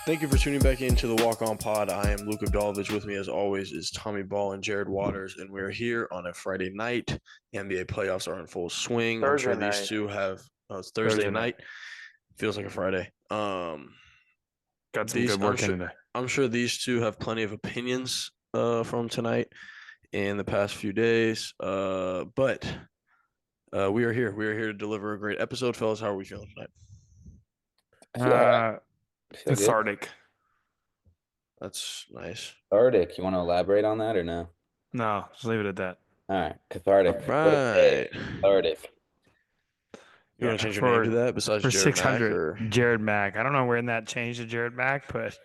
Thank you for tuning back into the Walk On Pod. I am Luke Abdalovich. With me, as always, is Tommy Ball and Jared Waters, and we're here on a Friday night. The NBA playoffs are in full swing. I'm sure these two have. It's Thursday night. Feels like a Friday. Got some good work in today. I'm sure these two have plenty of opinions from tonight and the past few days. But we are here. We are here to deliver a great episode, fellas. How are we feeling tonight? Cathartic. That's nice. Cathartic. You want to elaborate on that or no? No, just leave it at that. All right. Cathartic. Right. Cathartic. You want to change your name to that besides for Jared 600? Mack, or? Jared Mack. I don't know when that changed to Jared Mack, but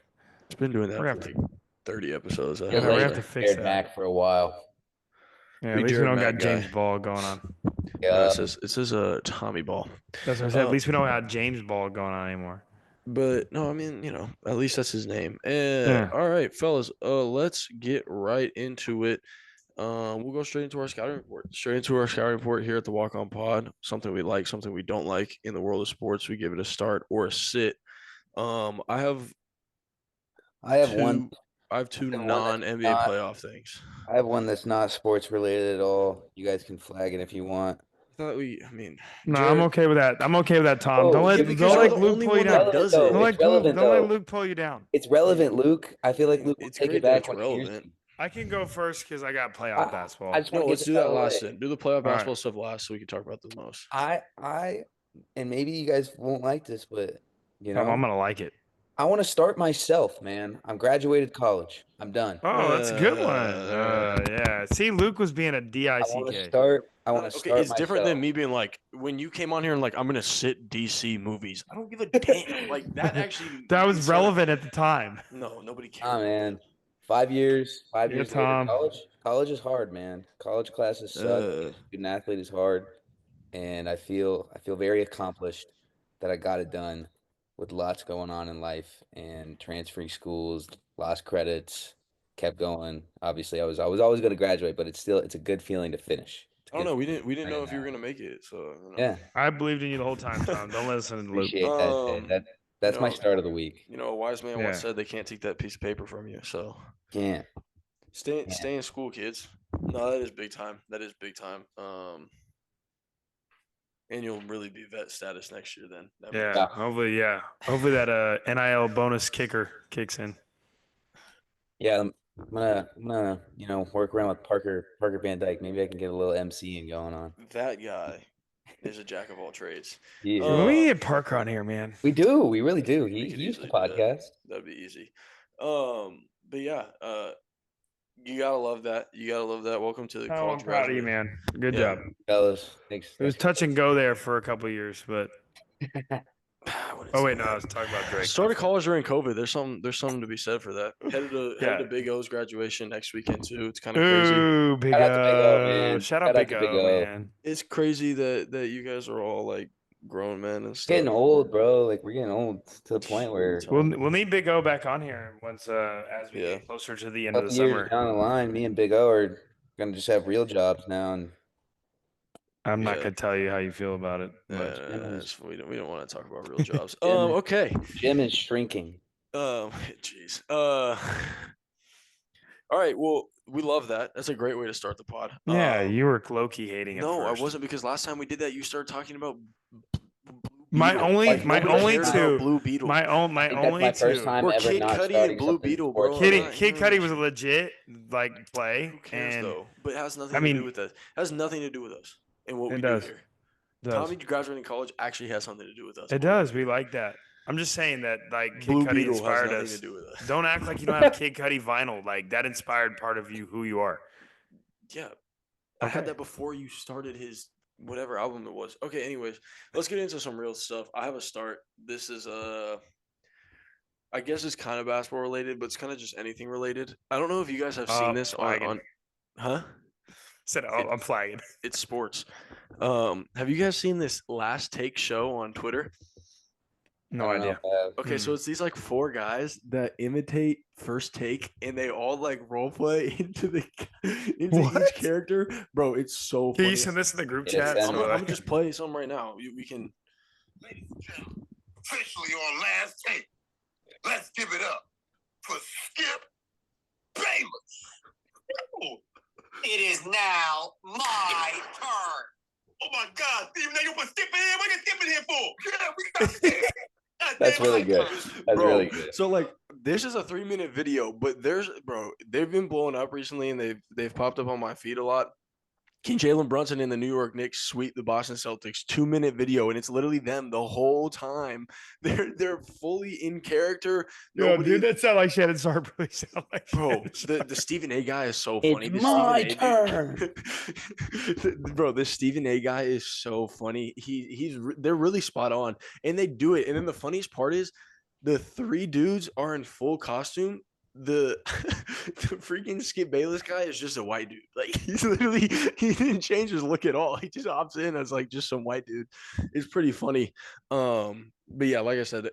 It's been doing that We're for gonna like 30 episodes. Yeah, we're gonna like have to fix Jared that. Mack for a while. Yeah, at Big least we Jared don't Mack got guy. James Ball going on. Yeah. It says Tommy Ball. That's what I said. At least we don't have James Ball going on anymore. But no, I mean, at least that's his name. Yeah. All right, fellas, let's get right into it. We'll go straight into our scouting report. Here at the Walk On Pod. Something we like, something we don't like in the world of sports. We give it a start or a sit. I have two non-NBA playoff things. I have one that's not sports related at all. You guys can flag it if you want. No, Jared, I'm okay with that. I'm okay with that, Tom. Oh, don't let yeah, because Luke you're the only pull you one that down. does Relevant, it. though. It's relevant, Don't let though. Luke pull you down. It's relevant, Luke. I feel like Luke will It's take great it back that when it's he hears relevant. I can go first because I got playoff basketball. I just No, want to let's get do this that out of the last way. then. Do the playoff right. basketball stuff last so we can talk about the most. And maybe you guys won't like this, but I'm gonna like it. I want to start myself, man. I'm graduated college. I'm done. Oh, that's a good one. Yeah. See, Luke was being a I want to DICK. start. I want to Okay, start it's different than myself. me being like, when you came on here and like, I'm gonna sit DC movies. I don't give a damn. Like that actually. That was relevant at the time. No, nobody cares. Ah, man. 5 years. 5 Yeah, years Tom. later. College is hard, man. College classes suck. Being an athlete is hard, and I feel very accomplished that I got it done with lots going on in life and transferring schools, lost credits, kept going. Obviously, I was always going to graduate, but it's a good feeling to finish. I don't know. We didn't know if you were gonna make it. So Yeah, I believed in you the whole time, Tom. Don't listen to Luke. appreciate that. That's my start of the week. A wise man Yeah. once said they can't take that piece of paper from you. So Can't. stay in school, kids. No, that is big time. And you'll really be vet status next year then. Yeah, hopefully that NIL bonus kicker kicks in. Yeah, I'm gonna work around with Parker Van Dyke. Maybe I can get a little MCing going on. That guy is a jack of all trades. Yeah. We need Parker on here, man. We do. We really do. We He could used the easily do that. podcast. That'd be easy. But yeah, you gotta love that. Welcome to the Oh, I'm college proud of you, graduate. man. Good Yeah. job. Fellas, thanks. It was touch and go there for a couple of years, but What is oh wait, it? no, I was talking about Drake. Started college during COVID. There's something to be said for that. Headed to Yeah. Big O's graduation next weekend too. It's kind of crazy. Ooh, Big Shout out to Big O, O. man. Shout out Shout out Big to Big O, O. man. It's crazy that you guys are all like grown men and stuff. Getting old, bro. Like we're getting old to the point where We'll need Big O back on here once as we Yeah. get closer to the a end of the couple years summer. down the line, me and Big O are gonna just have real jobs now. And I'm not Yeah. gonna tell you how you feel about it. But We don't want to talk about real jobs. Okay. Jim is shrinking. Jeez. All right. Well, we love that. That's a great way to start the pod. yeah, you were low key hating it. No, I first. wasn't, because last time we did that, you started talking about My Beetle. only- Like, my nobody only cared two- about Blue Beetle. My I think that's my first time Or ever Kid not Cudi and starting Blue something Beetle, sports bro. related. Kid Cudi was a legit play. Who cares and though? But it has nothing I to mean- do with that. It has nothing to do with us and what It we does. do here. does. Tommy graduating college actually has something to do with us. It does. We like that. I'm just saying that Kid Blue Cudi Beetle has inspired nothing us. to do with us. Don't act like you don't have Kid Cudi vinyl. Like that inspired part of you, who you are. Yeah. I had Okay. that before you started his whatever album it was. Okay, anyways, let's get into some real stuff. I have a start. This is I guess it's kind of basketball related, but it's kind of just anything related. I don't know if you guys have seen this flagging. on huh? Said, oh, I'm flagging. It's sports. Have you guys seen this Last Take show on Twitter? No I don't idea. know, Okay, so it's these like four guys that imitate First Take, and they all like role play into What? each character. Bro, it's so Can funny. you send this in the group Yeah, chat? send I'm it. So gonna just play some right now. We can. Ladies and gentlemen, officially on Last Take. Let's Let's give it up for Skip Bayless. It is now my turn. Oh my God, Steve, now you put Skip in here? What you Skip in here for? Yeah, we got Skip. That's really good. That's Bro, really good. So like this is a 3-minute video, but they've been blowing up recently and they've popped up on my feed a lot. Can Jalen Brunson and the New York Knicks sweep the Boston Celtics? 2-minute video, and it's literally them the whole time. They're fully in character. Nobody, dude, that sound like Shannon Sharp. Really sound like bro. Shannon The Stephen A. guy is so It's funny. The my Stephen A. Bro, this Stephen A. guy is so funny. They're really spot on, and they do it. And then the funniest part is, the 3 dudes are in full costume. The freaking Skip Bayless guy is just a white dude. Like he didn't change his look at all. He just opts in as like just some white dude. It's pretty funny. But yeah, like I said,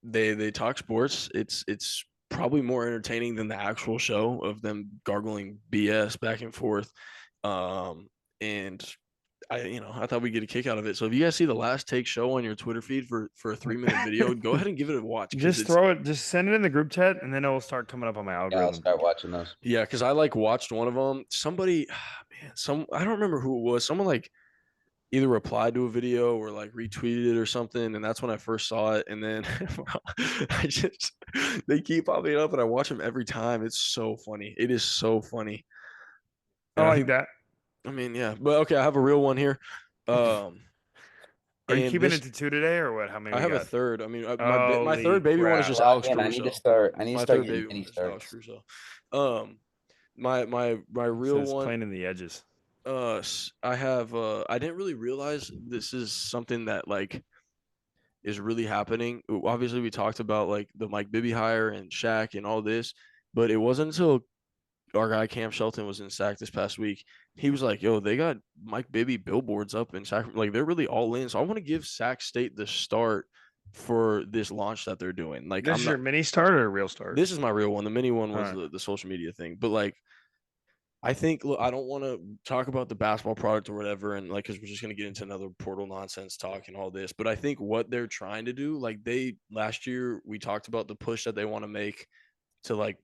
they talk sports. It's probably more entertaining than the actual show of them gargling BS back and forth. And I thought we'd get a kick out of it. So if you guys see the Last Take show on your Twitter feed for a 3-minute video, go ahead and give it a watch. Just throw it, just send it in the group chat, and then it will start coming up on my Yeah, I'll algorithm. start watching those. Yeah, because I like watched one of them. Somebody, man, I don't remember who it was. Someone like either replied to a video or like retweeted it or something, and that's when I first saw it. And then they keep popping up, and I watch them every time. It's so funny. It is so funny. I And like think- that. I mean, yeah, but okay, I have a real one here. Are you and keeping this- it to 2 today, or what? How many? I we have a got? third. I mean, my Holy third baby one is crap. just Well, Alex again, Caruso. I need to start My getting third baby mini one is Alex starts. Caruso. My real Says one. playing in the edges. I have I didn't really realize this is something that like is really happening. Obviously, we talked about like the Mike Bibby hire and Shaq and all this, but it wasn't until our guy Cam Shelton was in Sac this past week. He was like, "Yo, they got Mike Bibby billboards up in Sac. Like they're really all in." So I want to give Sac State the start for this launch that they're doing. Like This I'm is not, your mini start or a real start? this is my real one. The mini one was Alright. the social media thing, but like. I think, look, I don't want to talk about the basketball product or whatever, and like, because we're just going to get into another portal nonsense talk and all this. But I think what they're trying to do, like, last year we talked about the push that they want to make to like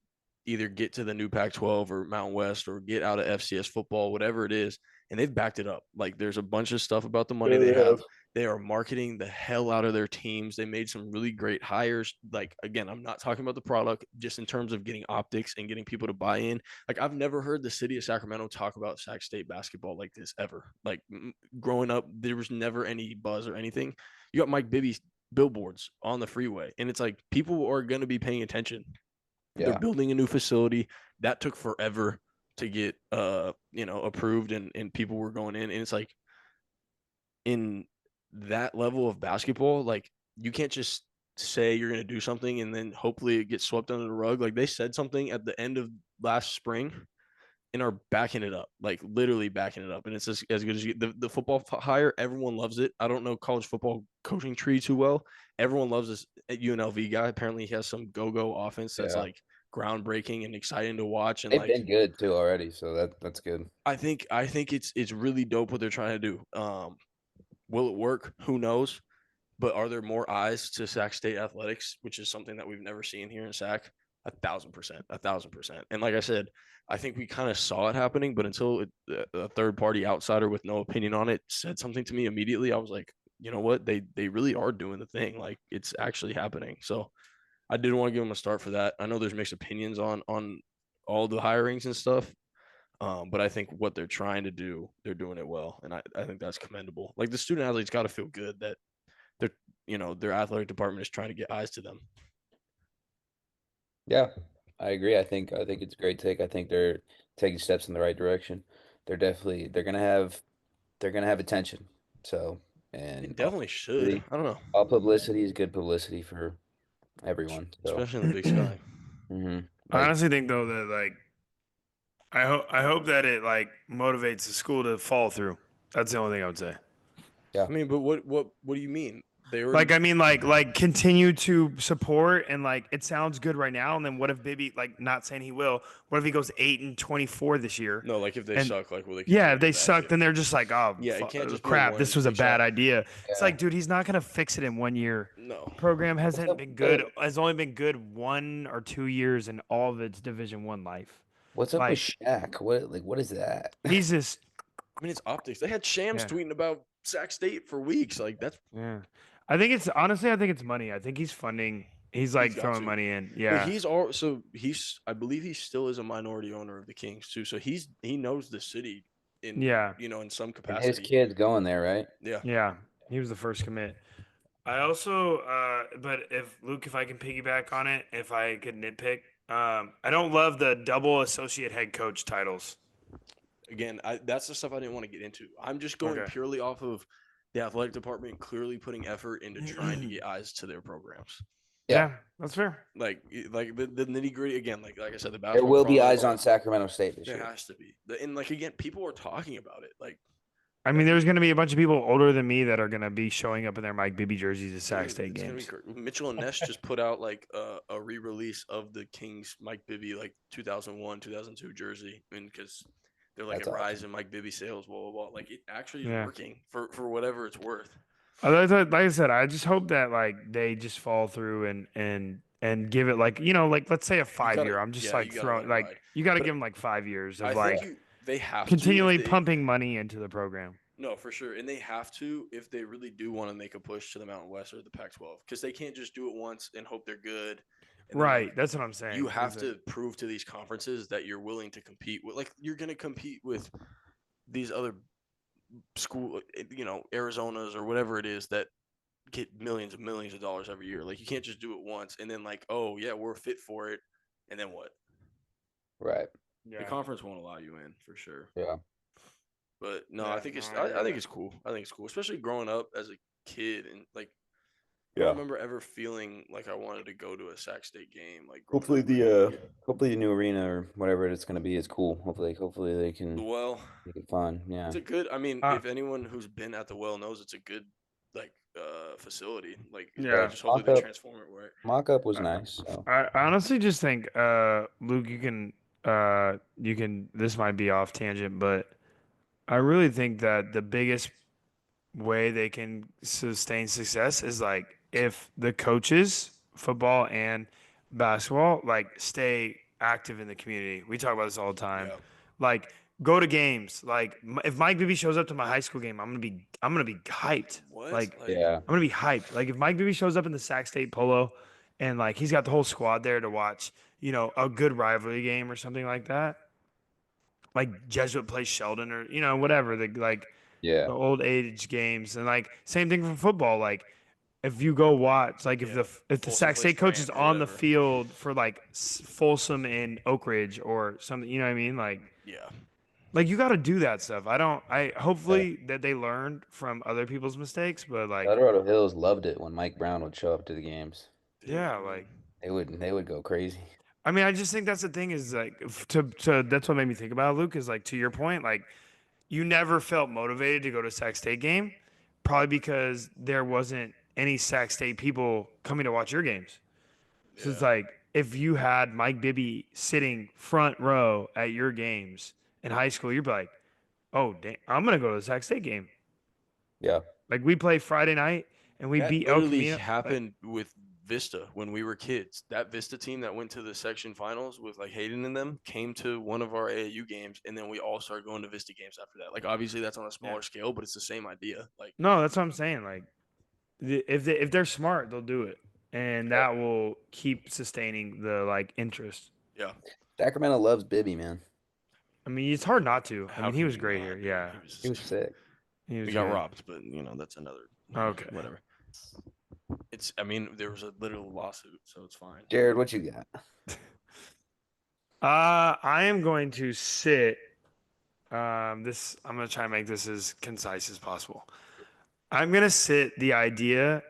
either get to the new Pac-12 or Mountain West or get out of FCS football, whatever it is, and they've backed it up. Like, there's a bunch of stuff about the money they have. They are marketing the hell out of their teams. They made some really great hires. Like, again, I'm not talking about the product, just in terms of getting optics and getting people to buy in. Like, I've never heard the city of Sacramento talk about Sac State basketball like this ever. Like, growing up, there was never any buzz or anything. You got Mike Bibby's billboards on the freeway, and it's like people are going to be paying attention. Yeah. They're building a new facility. That took forever to get approved, and people were going in. And it's like, in that level of basketball, like, you can't just say you're going to do something and then hopefully it gets swept under the rug. Like, they said something at the end of last spring and are backing it up, like literally backing it up. And it's as good as the football hire. Everyone loves it. I don't know college football coaching tree too well. Everyone loves this UNLV guy. Apparently he has some go-go offense that's like groundbreaking and exciting to watch. And They've like, been good too already, so that's good. I think it's really dope what they're trying to do. Will it work? Who knows? But are there more eyes to Sac State athletics, which is something that we've never seen here in Sac? 1,000%. And like I said, I think we kind of saw it happening, but until a third-party outsider with no opinion on it said something to me immediately, I was like, you know what? They really are doing the thing. Like, it's actually happening. So I did want to give them a start for that. I know there's mixed opinions on all the hirings and stuff. But I think what they're trying to do, they're doing it well. And I think that's commendable. Like, the student athletes got to feel good that their athletic department is trying to get eyes to them. Yeah, I agree. I think it's a great take. I think they're taking steps in the right direction. They're gonna have attention. So, It and definitely should. I don't know, all publicity is good publicity for everyone. So, especially in the Big Sky. I honestly think though that like I hope that it like motivates the school to follow through. That's the only thing I would say. I mean, but what do you mean? They already, Like, I mean, like continue to support and like it sounds good right now. And then what if Bibby, like, not saying he will, what if he goes 8-24 this year? no, like if they And suck, like will they? yeah, continue if they that? suck, then they're just like, oh, Yeah, it can't just be a crap, this was a one-big bad shot. idea. It's Yeah. like, dude, he's not gonna fix it in 1 year. No. Program up hasn't been with good. the- Has only been good 1 or 2 years in all of its Division One life. What's up Like, with Shaq? What is that? he's just I mean, it's optics. They had Shams Yeah. tweeting about Sac State for weeks. Like that's yeah. I think it's money. I think he's funding. He's like got throwing to. money in. But Yeah. he's I believe he still is a minority owner of the Kings too. So he knows the city in Yeah. in some And capacity. his kid's going there, right? Yeah. Yeah. He was the first commit. I also, but if I can piggyback on it, if I could nitpick, I don't love the double associate head coach titles. Again, that's the stuff I didn't want to get into. I'm just going Okay. purely off of the athletic department clearly putting effort into trying to get eyes to their programs. Yeah. Yeah, that's fair. Like the nitty gritty again. Like I said, the There basketball. will be product, eyes on Sacramento State this There year. has to be. And like again, people are talking about it. Like I mean, there's going to be a bunch of people older than me that are going to be showing up in their Mike Bibby jerseys at Sac State it's gonna be games. Mitchell and Ness just put out like a re-release of the Kings Mike Bibby like 2001 2002 jersey, and because they're like That's a rise awesome. in Mike Bibby sales, blah blah blah. Like it actually is Yeah. working for whatever it's worth. Like I said, I just hope that like they just fall through and give it like like let's say a 5 year. I'm just yeah, like you gotta throwing let it like ride. you got to But give them like 5 years of I like think they have continually to if they- pumping money into the program. No, for sure, and they have to if they really do want to make a push to the Mountain West or the Pac-12, because they can't just do it once and hope they're good. And then, Right, like, that's what I'm saying. you have is that- to prove to these conferences that you're willing to compete with. Like you're going to compete with these other school, Arizonas or whatever it is that get millions and millions of dollars every year. Like you can't just do it once and then like, oh yeah, we're fit for it, and then what? Right. The conference won't allow you in for sure. Yeah. But no, Yeah, I think it's no, I I think agree. it's cool. I think it's cool, especially growing up as a kid and like. I Yeah. don't remember ever feeling like I wanted to go to a Sac State game. Like growing Hopefully up, like, hopefully the new arena or whatever it's going to be is cool. Hopefully they can well, make it fun. Yeah. it's a good. I mean, Uh, if anyone who's been at the Well knows, it's a good like facility. Like Yeah. just hopefully they Mock-up. transform it right. Mock-up was nice. So. I honestly just think, Luke, you can. This might be off tangent, but I really think that the biggest way they can sustain success is like if the coaches, football and basketball, like stay active in the community. We talk about this all the time. Yeah. Like go to games. Like if Mike Bibby shows up to my high school game, I'm gonna be hyped. What? Like Yeah. I'm gonna be hyped. Like if Mike Bibby shows up in the Sac State Polo, and like he's got the whole squad there to watch, a good rivalry game or something like that. Like Jesuit plays Sheldon or whatever Yeah. the old age games, and like same thing for football. Like if you go watch, like if Yeah, the Folsom Sac plays State coach is Grant or on the whatever. field for like Folsom and Oak Ridge or something, you know what I mean? Yeah. Like you got to do that stuff. Hopefully that they learned from other people's mistakes, but like Colorado Hills loved it when Mike Brown would show up to the games. yeah, like They would go crazy. I mean, I just think that's the thing is like to that's what made me think about it, Luke, is like to your point, like you never felt motivated to go to a Sac State game, probably because there wasn't any Sac State people coming to watch your games. So it's Yeah. like if you had Mike Bibby sitting front row at your games in high school, you'd be like, oh, dang, I'm gonna go to the Sac State game. Yeah. Like we play Friday night and we That beat El literally Camino. Like, happened with Vista when we were kids. That Vista team that went to the section finals with like Hayden and them came to one of our AAU games, and then we all started going to Vista games after that. Like obviously that's on a smaller scale, but it's the same idea. Like no, that's what I'm saying. Like if they're smart, they'll do it, and that will keep sustaining the like interest. yeah, Sacramento loves Bibby, man. I mean, it's hard not to. I how mean, he can was you great not, here. dude? Yeah, He was sick. he was we got good. robbed, but that's another. Okay. Whatever. It's. I mean, there was a literal lawsuit, so it's fine. Jared, what you got? I am going to sit. I'm gonna try and make this as concise as possible. I'm gonna sit the idea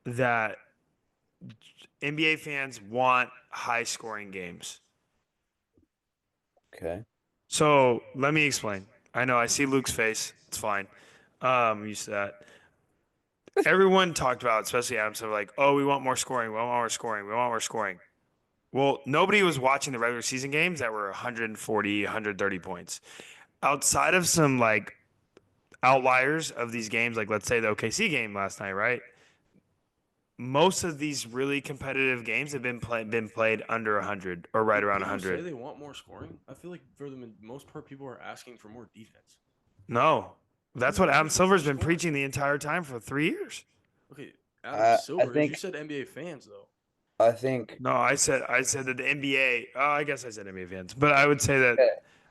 that NBA fans want high scoring games. Okay. So let me explain. I know I see Luke's face. It's fine. I'm used to that. everyone talked about, especially Adam Silver, like, oh, we want more scoring. We want more scoring. We want more scoring. Well, nobody was watching the regular season games that were 140, 130 points. Outside of some like outliers of these games, like let's say the OKC game last night, right? Most of these really competitive games have been played under 100 or right around People say 100. they want more scoring. I feel like for the most part, people are asking for more defense. No, that's People what are Adam pushing for Silver's been scoring. preaching the entire time for 3 years. Okay, I Adam Silver. think- You said NBA fans though. I think No, I said that the NBA. Oh, I guess I said NBA fans, but I would say that Yeah.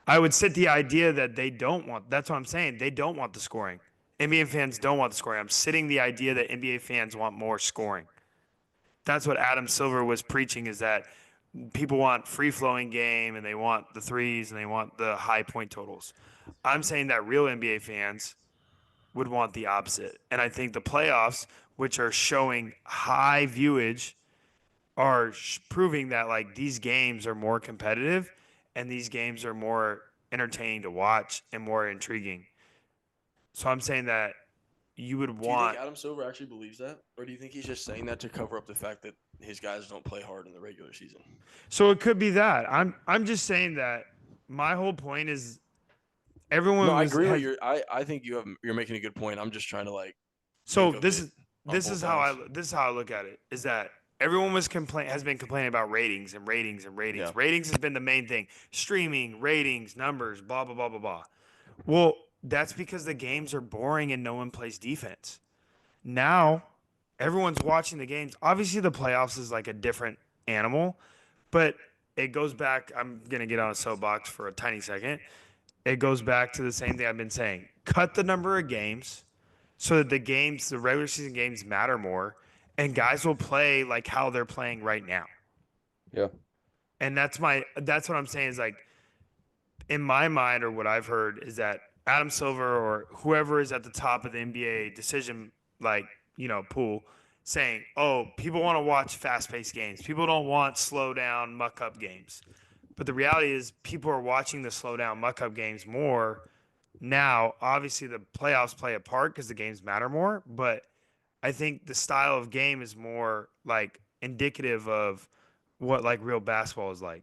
I would sit the idea that they don't want. That's what I'm saying. They don't want the scoring. NBA fans don't want the scoring. I'm sitting the idea that NBA fans want more scoring. That's what Adam Silver was preaching, is that people want free flowing game and they want the threes and they want the high point totals. I'm saying that real NBA fans would want the opposite. And I think the playoffs, which are showing high viewage, are proving that like these games are more competitive and these games are more entertaining to watch and more intriguing. So I'm saying that you would Do you want. think Adam Silver actually believes that, or do you think he's just saying that to cover up the fact that his guys don't play hard in the regular season? So it could be that. I'm just saying that my whole point is everyone No, I was, agree. has- I think you're making a good point. I'm just trying to like. So think of this it is on this both is how ends. this is how I look at it, is that everyone has been complaining about ratings and ratings and ratings. Yeah. Ratings has been the main thing. Streaming, ratings, numbers, blah blah blah blah blah. Well, that's because the games are boring and no one plays defense. Now, everyone's watching the games. Obviously, the playoffs is like a different animal, but it goes back. I'm going to get on a soapbox for a tiny second. It goes back to the same thing I've been saying. Cut the number of games so that the regular season games matter more, and guys will play like how they're playing right now. Yeah. And that's what I'm saying is like, in my mind, or what I've heard, is that Adam Silver or whoever is at the top of the NBA decision, like, pool, saying, oh, people want to watch fast-paced games. People don't want slow-down, muck-up games. But the reality is people are watching the slow-down, muck-up games more now. Obviously, the playoffs play a part because the games matter more. But I think the style of game is more, like, indicative of what, like, real basketball is like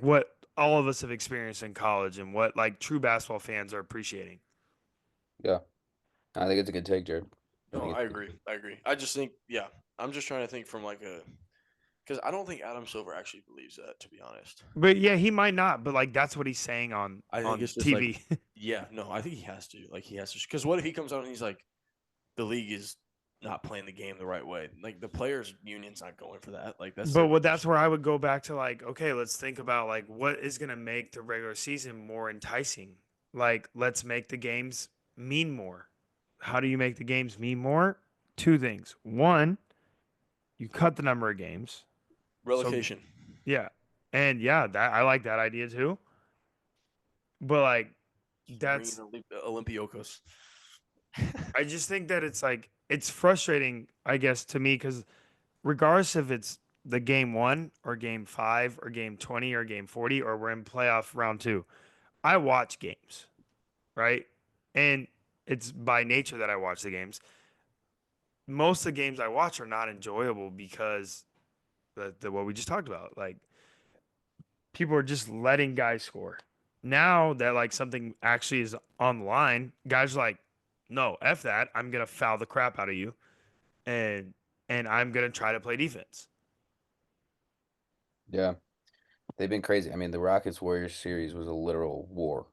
what all of us have experienced in college and what like true basketball fans are appreciating. Yeah. I think it's a good take, Jared. No, think I it's- agree. I agree. I just think, yeah, I'm just trying to think from like because I don't think Adam Silver actually believes that, to be honest. But yeah, he might not, but like that's what he's saying on I think on it's just TV. Yeah, no, I think he has to. Like he has to. Because what if he comes out and he's like, the league is not playing the game the right way? Like the players' union's not going for that. Like that's. But that's where I would go back to like, okay, let's think about like what is going to make the regular season more enticing. Like, let's make the games mean more. How do you make the games mean more? Two things. One, you cut the number of games. relegation. Yeah. And yeah, that I like that idea too. But like that's Bring in Olympiacos. I just think that it's like it's frustrating, I guess, to me, because regardless if it's the game 1 or game 5 or game 20 or game 40 or we're in playoff round 2, I watch games, right? And it's by nature that I watch the games. Most of the games I watch are not enjoyable because the what we just talked about, like people are just letting guys score. Now that like something actually is on the line, guys are like, no, F that. I'm gonna foul the crap out of you, and I'm gonna try to play defense. Yeah. They've been crazy. I mean, the Rockets Warriors series was a literal war.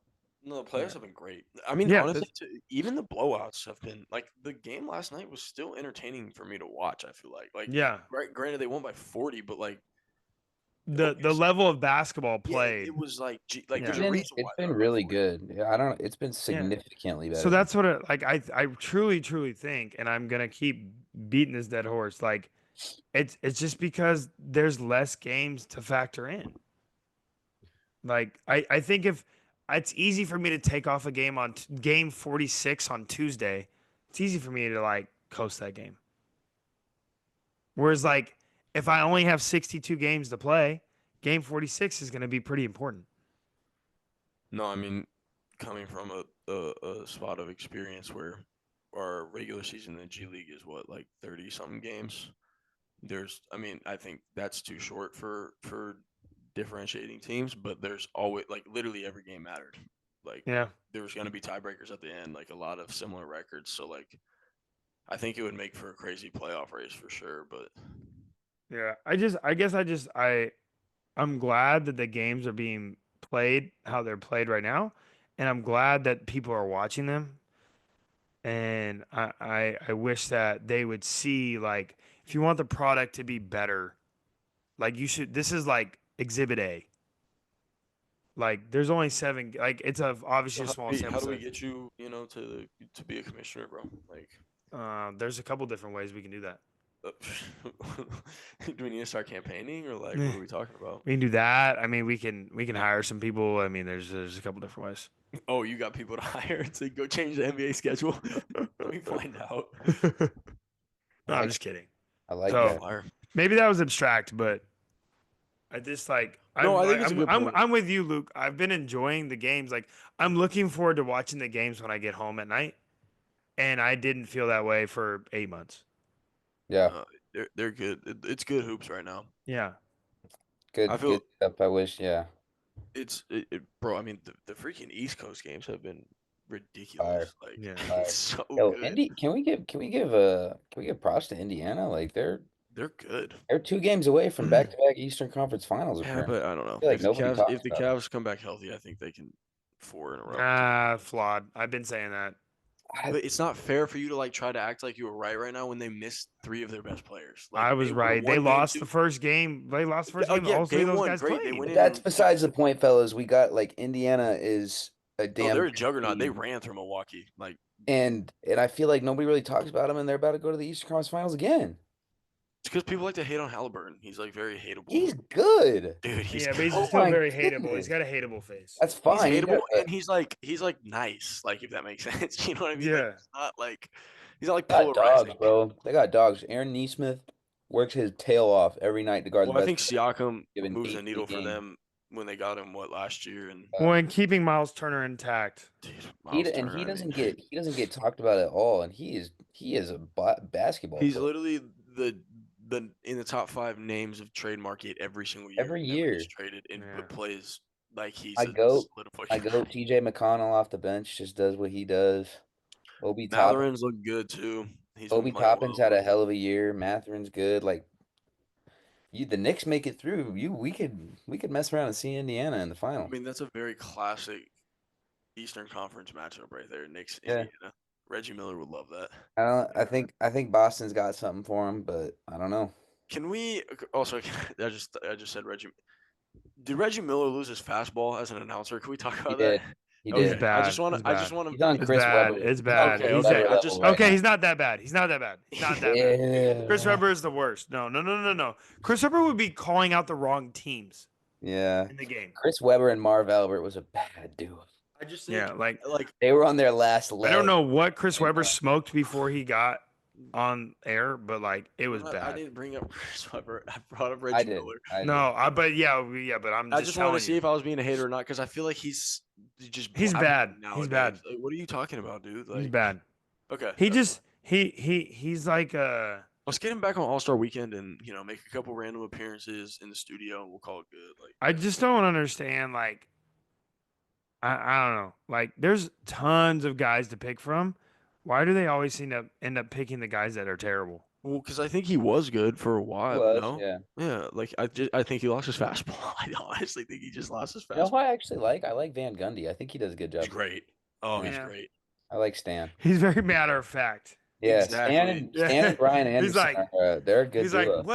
No, the playoffs have been great. I mean, Yeah, honestly, even the blowouts have been like the game last night was still entertaining for me to watch. I feel like, Yeah, right. Granted, they won by 40, but like the level of basketball yeah, played. it was like Yeah. there's a It's reason why been they're up by really 40. good. Yeah, I don't. It's been significantly better. So that's what I truly think, and I'm gonna keep beating this dead horse. Like, it's just because there's less games to factor in. Like I think if it's easy for me to take off a game on game 46 on Tuesday, it's easy for me to like coast that game. Whereas like if I only have 62 games to play, game 46 is going to be pretty important. No, I mean, coming from a spot of experience where our regular season in the G League is what, like 30 something games. I think that's too short for differentiating teams, but there's always like literally every game mattered. Like Yeah. there was going to be tiebreakers at the end, like a lot of similar records. So like I think it would make for a crazy playoff race for sure. But Yeah. I'm glad that the games are being played how they're played right now, and I'm glad that people are watching them. And I wish that they would see, like, if you want the product to be better, like you should. This is like Exhibit A. Like, there's only 7. Like, it's obviously a small sample how do we size. get you, to be a commissioner, bro? Like, There's a couple different ways we can do that. do we need to start campaigning or like what are we talking about? We can do that. I mean, we can hire some people. I mean, there's a couple different ways. Oh, you got people to hire to go change the NBA schedule? Let me find out. No, I'm just kidding. I like So- that. Flyer. Maybe that was abstract, but I just like. No, I think it's a good point. I'm with you, Luke. I've been enjoying the games. Like, I'm looking forward to watching the games when I get home at night, and I didn't feel that way for 8 months. Yeah, They're good. It's good hoops right now. Yeah. good, I feel- good stuff. I wish, yeah. Bro. I mean, the freaking East Coast games have been ridiculous. Like, Yeah. it's so Yo, good. Indy, can we give props to Indiana? Like They're good. they're 2 games away from back-to-back Eastern Conference Finals. Yeah, Apparently. but I don't know. feel like If the nobody Cavs, talks if the about Cavs come back healthy, I think they can 4 in a row. Flawed. I've been saying that. But it's not fair for you to like try to act like you were right now when they missed 3 of their best players. Like, I was they right. would've They won game lost 2. the first game. They lost the first Oh, game. yeah, All 3 of game those 1, guys great. They played. went in That's and- besides the point, fellas. We got like Indiana is a Oh, damn they're a good juggernaut. They team. ran through Milwaukee. Like, and I feel like nobody really talks about them, and they're about to go to the Eastern Conference Finals again. it's because people like to hate on Halliburton. He's like very hateable. He's good. Dude, he's Yeah, but he's Oh still my very hateable. goodness. He's got a hateable face. That's he's fine. He's hateable got- and he's like nice. Like, if that makes sense. You know what I mean? Like, Yeah. he's not like got polarizing. dogs, bro. They got dogs. Aaron Neesmith works his tail off every night to guard Well, the I best. think Siakam given moves the 8 needle for games. them when they got him last year, and Well, and keeping Miles Turner intact. dude, He Miles d- and Turner, he I doesn't mean, get talked about at all, and he is a basketball he's player. literally the in the top 5 names of trade market every single year. Every whenever year. he's traded and Yeah. plays like he's I a go- solidified I go TJ McConnell off the bench, just does what he does. Obi Toppin, Matherin's look good too. He's been Obi playing Toppin's well. had a hell of a year. Matherin's good. Like the Knicks make it through. We could mess around and see Indiana in the final. I mean, that's a very classic Eastern Conference matchup right there. Knicks, Yeah. Indiana. Reggie Miller would love that. I think Boston's got something for him, but I don't know. Can we also? I just said Reggie. Did Reggie Miller lose his fastball as an announcer? Can we talk about did. that? He Oh, he's did. bad. I just want He's to. I bad. just want He's on to. It's Chris bad. Webber. It's He's on bad. Okay, Chris okay, Webber I level just- right Okay, now. he's not that bad. He's not that bad. He's not that bad. Yeah. Chris Webber is the worst. No. Chris Webber would be calling out the wrong teams Yeah. in the game. Chris Webber and Marv Albert was a bad duo. I just think, Yeah, like They were on their last leg. I don't know what Chris Yeah. Webber smoked before he got on air, but like it was I bad. didn't bring up Chris Webber. I brought up I Reggie did. Miller. I No, but I'm I just just telling wanted to see you. if I was being a hater or not because I feel like he's He's blabbing bad. He's nowadays. bad. Like, what are you talking about, dude? Like, He's bad. Okay. He that's just he's like Let's get him back on All Star Weekend and make a couple random appearances in the studio and we'll call it good. Like, I just don't understand. Like I don't know. Like there's tons of guys to pick from. Why do they always seem to end up picking the guys that are terrible? well, because I think he was good for a while. was, No, yeah. like I think he lost his fastball. I honestly think he just lost his You know fastball. who I actually like? I like Van Gundy. I think he does a good job. He's great. Oh, he's Yeah. great. I like Stan. He's very matter of fact. Yeah, Exactly. Stan and Brian He's Anderson. like- They're a good He's duo. like,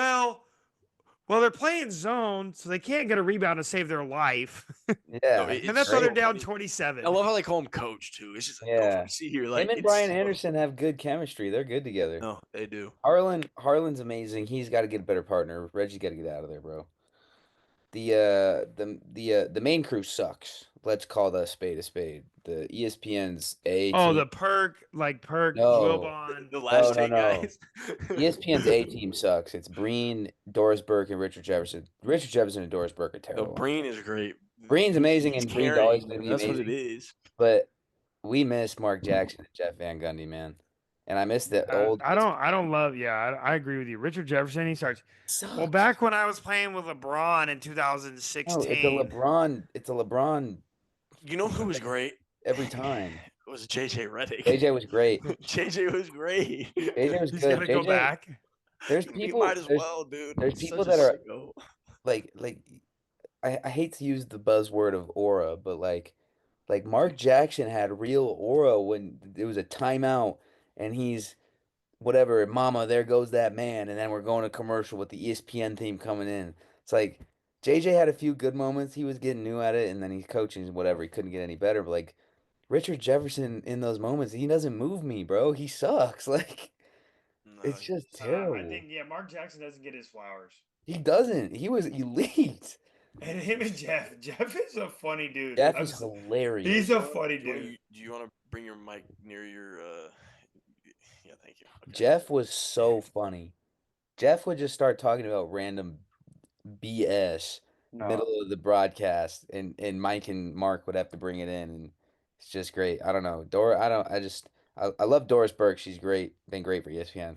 well, they're playing zone, so they can't get a rebound to save their life. yeah, it- And that's it's why they're so down funny. 27. I love how they call him coach too. It's just like, Yeah. see here, like him and it's Brian so- Anderson have good chemistry. They're good together. No, they do. Harlan's amazing. He's got to get a better partner. Reggie's got to get out of there, bro. The main crew sucks. Let's call the spade a spade. The ESPN's A Oh, team. the Perk, No. Wilbon. The last no, 10 no. guys. ESPN's A team sucks. It's Breen, Doris Burke, and Richard Jefferson. Richard Jefferson and Doris Burke are No, terrible. Breen is great. Breen's amazing, He's and Breen's always carrying. gonna be That's what it amazing. is. But we miss Mark Jackson and Jeff Van Gundy, man. And I miss the old. I don't love. Yeah, I agree with you. Richard Jefferson. He starts. Well, Sucks. back when I was playing with LeBron in No, 2016. It's a LeBron You know who was great? every time. It was JJ Redick. JJ was great. JJ was great. JJ was He's good. gonna go JJ, back. there's You people. might as there's, well, dude. there's He's people such a that are sicko. like I hate to use the buzzword of aura, but like Mark Jackson had real aura when it was a timeout and he's whatever, mama, there goes that man, and then we're going to commercial with the ESPN theme coming in. It's like JJ had a few good moments. He was getting new at it, and then he's coaching whatever. He couldn't get any better. But like Richard Jefferson in those moments, he doesn't move me, bro. He sucks. Like No, it's just I terrible. think Mark Jackson doesn't get his flowers. He doesn't. He was elite. And him and Jeff is a funny dude. Jeff is hilarious. He's a funny do dude. you want to bring your mic near your? Yeah, thank you. Okay. Jeff was so funny. Jeff would just start talking about random BS middle of the broadcast, and Mike and Mark would have to bring it in, and it's just great. I don't know. I love Doris Burke. She's great. Been great for ESPN.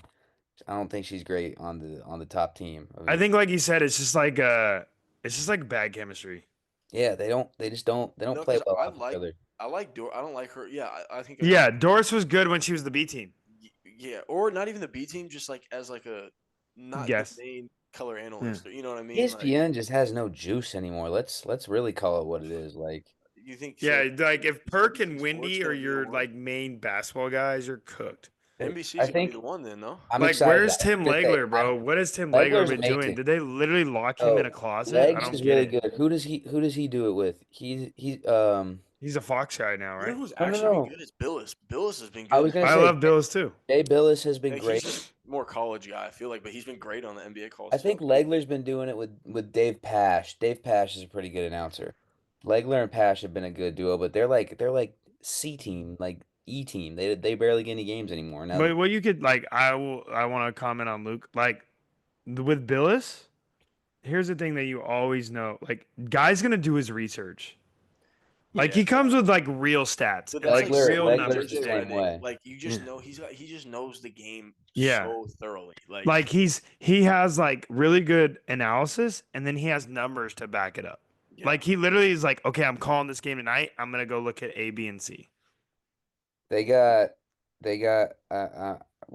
I don't think she's great on the top team. I think, like you said, it's just like bad chemistry. Yeah, they just don't No, play 'cause well I off each like- other. I like Dor. I don't like her. Yeah, I think. Yeah, Doris was good when she was the B team. Yeah, or not even the B team, just like as like a not Yes. the main color analyst. You know what I mean? ESPN just has no juice anymore. Let's really call it what it is. Like You think? Yeah, so, like if Perk and Sports Wendy don't are need your awards. like main basketball guys, you're cooked. NBC's I gonna think be the one then, no? I'm Like, excited. where's I Tim think that they- Legler, bro? What has Tim Legler Legler's been doing? amazing. Did they literally lock him Oh, in a closet? I Legs don't is get really it. good. Who does he do it with? He's He's a Fox guy now, You know right? who's No, no, actually no. been good is Billis. Billis has been good. I was gonna I say love Bills too. Jay Billis has been Like, great. he's just more college guy, I feel like, but he's been great on the NBA calls. I think too. Legler's been doing it with Dave Pash. Dave Pash is a pretty good announcer. Legler and Pash have been a good duo, but they're like C team, like E team. They barely get any games anymore. Now But what you could like, I want to comment on Luke. Like with Billis, here's the thing that you always know: like, guy's gonna do his research. Like Yeah. he comes with like real stats, But and, like Legler- real Legler's numbers. the JJ too. same Redick, way. Like you just Yeah. know he just knows the game Yeah. so thoroughly. Like he has like really good analysis, and then he has numbers to back it up. yeah. Like he literally is like, okay, I'm calling this game tonight. I'm gonna go look at A, B, and C. they got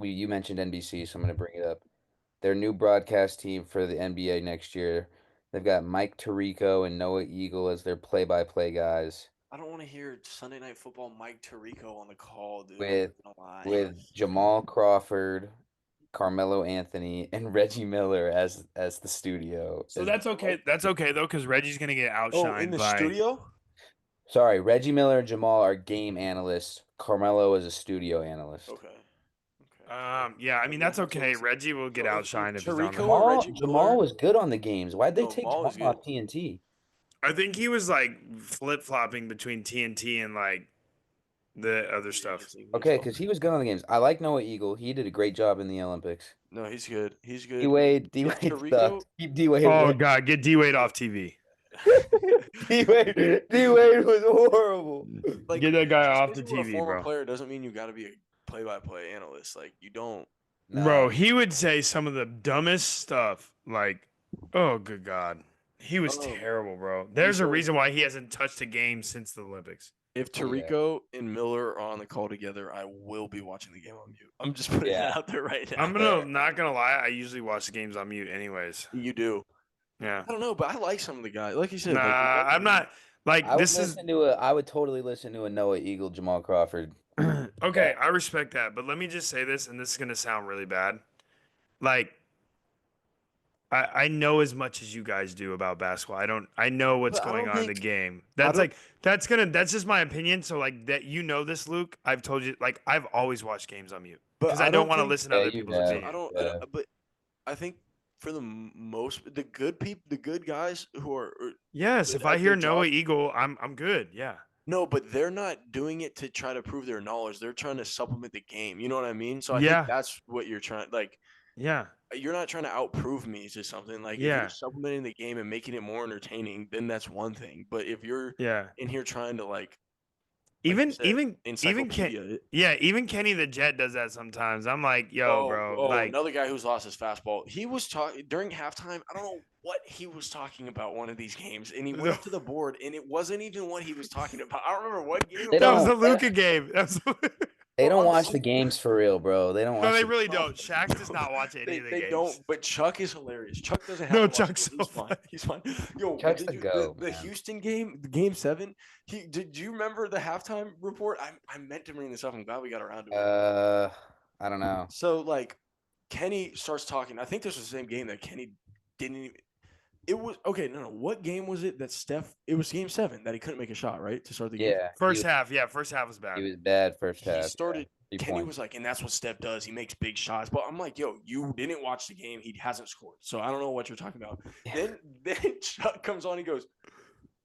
you mentioned NBC, so I'm gonna bring it up. Their new broadcast team for the NBA next year. They've got Mike Tirico and Noah Eagle as their play-by-play guys. I don't want to hear Sunday Night Football Mike Tirico on the call, dude. With- I'm not gonna lie. with Jamal Crawford, Carmelo Anthony, and Reggie Miller as the studio. So as- that's okay. That's okay though, because Reggie's gonna get outshined in the by. studio. Sorry, Reggie Miller and Jamal are game analysts. Carmelo is a studio analyst. Okay. Yeah, I mean that's okay. Reggie will get So, outshined if he's on Tirico the. or Jamal, Reggie Jamal Miller? was good on the games. Why'd they No, take Jamal Jamal was off good. TNT? I think he was like flip flopping between TNT and like the other stuff. Okay, because he was good on the games. I like Noah Eagle. He did a great job in the Olympics. No, he's good. He's good. D-Wade Tirico- sucked. Keep D-Wade. Oh away. God, get D Wade off TV. D-Wade was horrible. Like, Get that guy just off the because you were a TV, former bro. Player doesn't mean you got to be a play-by-play analyst. Like you don't. Bro, No. he would say some of the dumbest stuff. Like, oh good God, he was Oh. terrible, bro. There's a so- reason why he hasn't touched a game since the Olympics. If Yeah. Tirico and Miller are on the call together, I will be watching the game on mute. I'm just putting Yeah. that out there right now. I'm not gonna lie. I usually watch the games on mute, anyways. You do. Yeah. I don't know, but I like some of the guys. Like you said, Nah, like, I'm not. Like I would this is listen to a. I would totally listen to a Noah Eagle, Jamal Crawford. okay. I respect that, but let me just say this, and this is gonna sound really bad. Like, I know as much as you guys do about basketball. I know what's But I going don't on in the think- game. don't- That's just my opinion. So like that, you know this, Luke. I've told you. Like I've always watched games on mute But because I don't want to think- listen to Yeah, other you people's have. opinions. I don't. Yeah. But I think for the most, the good people, the good guys who are Yes, good if I at hear their Noah job. Eagle, I'm good. Yeah. no, but they're not doing it to try to prove their knowledge. They're trying to supplement the game. You know what I mean? So I Yeah. think that's what you're trying. Like Yeah. you're not trying to outprove me to something. Like if Yeah. you're supplementing the game and making it more entertaining, then that's one thing. But if you're Yeah. in here trying to like Even you said, even encyclopedia. even Kenny the Jet does that sometimes. I'm like, yo, bro, like another guy who's lost his fastball. He was talking during halftime. I don't know what he was talking about one of these games, and he went up to the board, and it wasn't even what he was talking about. I don't remember what game. They that was the don't- Luka game. They don't I'm watch so- the games for real, bro. They don't watch. No, they the- really don't. Shaq does not watch any of the They games. don't. But Chuck is hilarious. Chuck doesn't have. No, to watch Chuck's it. He's so fine. funny. He's fine. Yo, Chuck's did the you- goat, the man. Houston game, game 7. Did you remember the halftime report? I meant to bring this up. I'm glad we got around to it. I don't know. So like, Kenny starts talking. I think this was the same game that Kenny didn't even. It was okay. No. What game was it that Steph? It was game 7 that he couldn't make a shot, right, to start the game. Yeah, First half was bad. he was bad first He half. started. yeah. 3 Kenny points. was like, and that's what Steph does. He makes big shots. But I'm like, yo, you didn't watch the game. He hasn't scored. So I don't know what you're talking about. Yeah. Then Chuck comes on. He goes,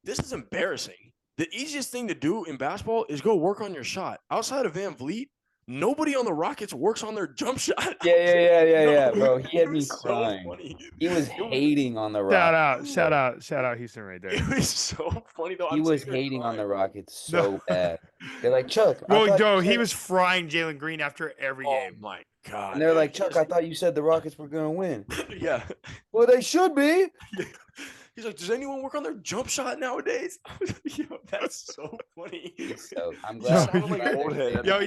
this is embarrassing. The easiest thing to do in basketball is go work on your shot. Outside of Van Vliet, nobody on the Rockets works on their jump shot. Yeah, bro. He had It me was so crying. funny. He was It was- hating on the Rockets. Shout out Houston right there. It was so funny though. He I'm was sitting there hating on the crying. Rockets No. so bad. They're like, Chuck. I Well, thought yo, you he said-" was frying Jalen Green after every Oh game. my god. And they're like, He Chuck, just- I thought you said the Rockets were gonna win. yeah. Well, they should be. He's like, does anyone work on their jump shot nowadays? Yo, that's so funny. So I'm You glad. sound like an I'm old glad head at Yo, the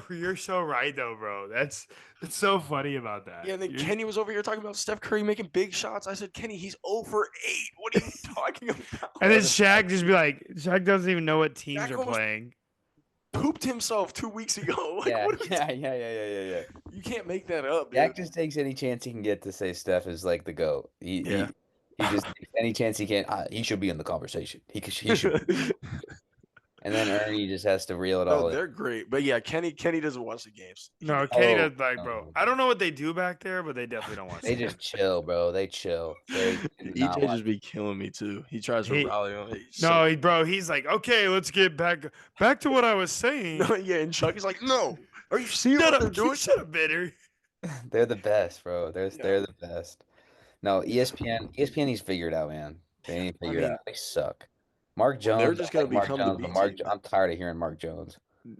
you're game. so right though, bro. That's so funny about that. Yeah, and then You're- Kenny was over here talking about Steph Curry making big shots. I said, Kenny, he's 0 for 8. What are you talking about? and then Shaq just be like, Shaq doesn't even know what teams Shaq are almost- playing. pooped himself 2 weeks ago. Like, Yeah, what are we yeah. You can't make that up, dude. Dak just takes any chance he can get to say Steph is like the GOAT. Yeah. He just takes any chance he can. He should be in the conversation. He should. And then Ernie just has to reel it all No, in. they're great. But yeah, Kenny doesn't watch the games. No, Kenny Oh, does like, bro. no. I don't know what they do back there, but they definitely don't watch. They the just chill, bro. They chill. They do not EJ watch- just be killing me too. He tries to He- rally on it. No, bro, he's like, okay, let's get back to what I was saying. No, yeah, and Chuck is like, no. Are you seeing Shut what they're up, doing? shut up, bitter. They're the best, bro. They're Yeah. the best. No, ESPN needs figured out, man. They ain't figured mean- out. They suck. Mark Jones. Well, they're just I gonna like Mark become the Jones, B but Mark. team. I'm tired of hearing Mark Jones.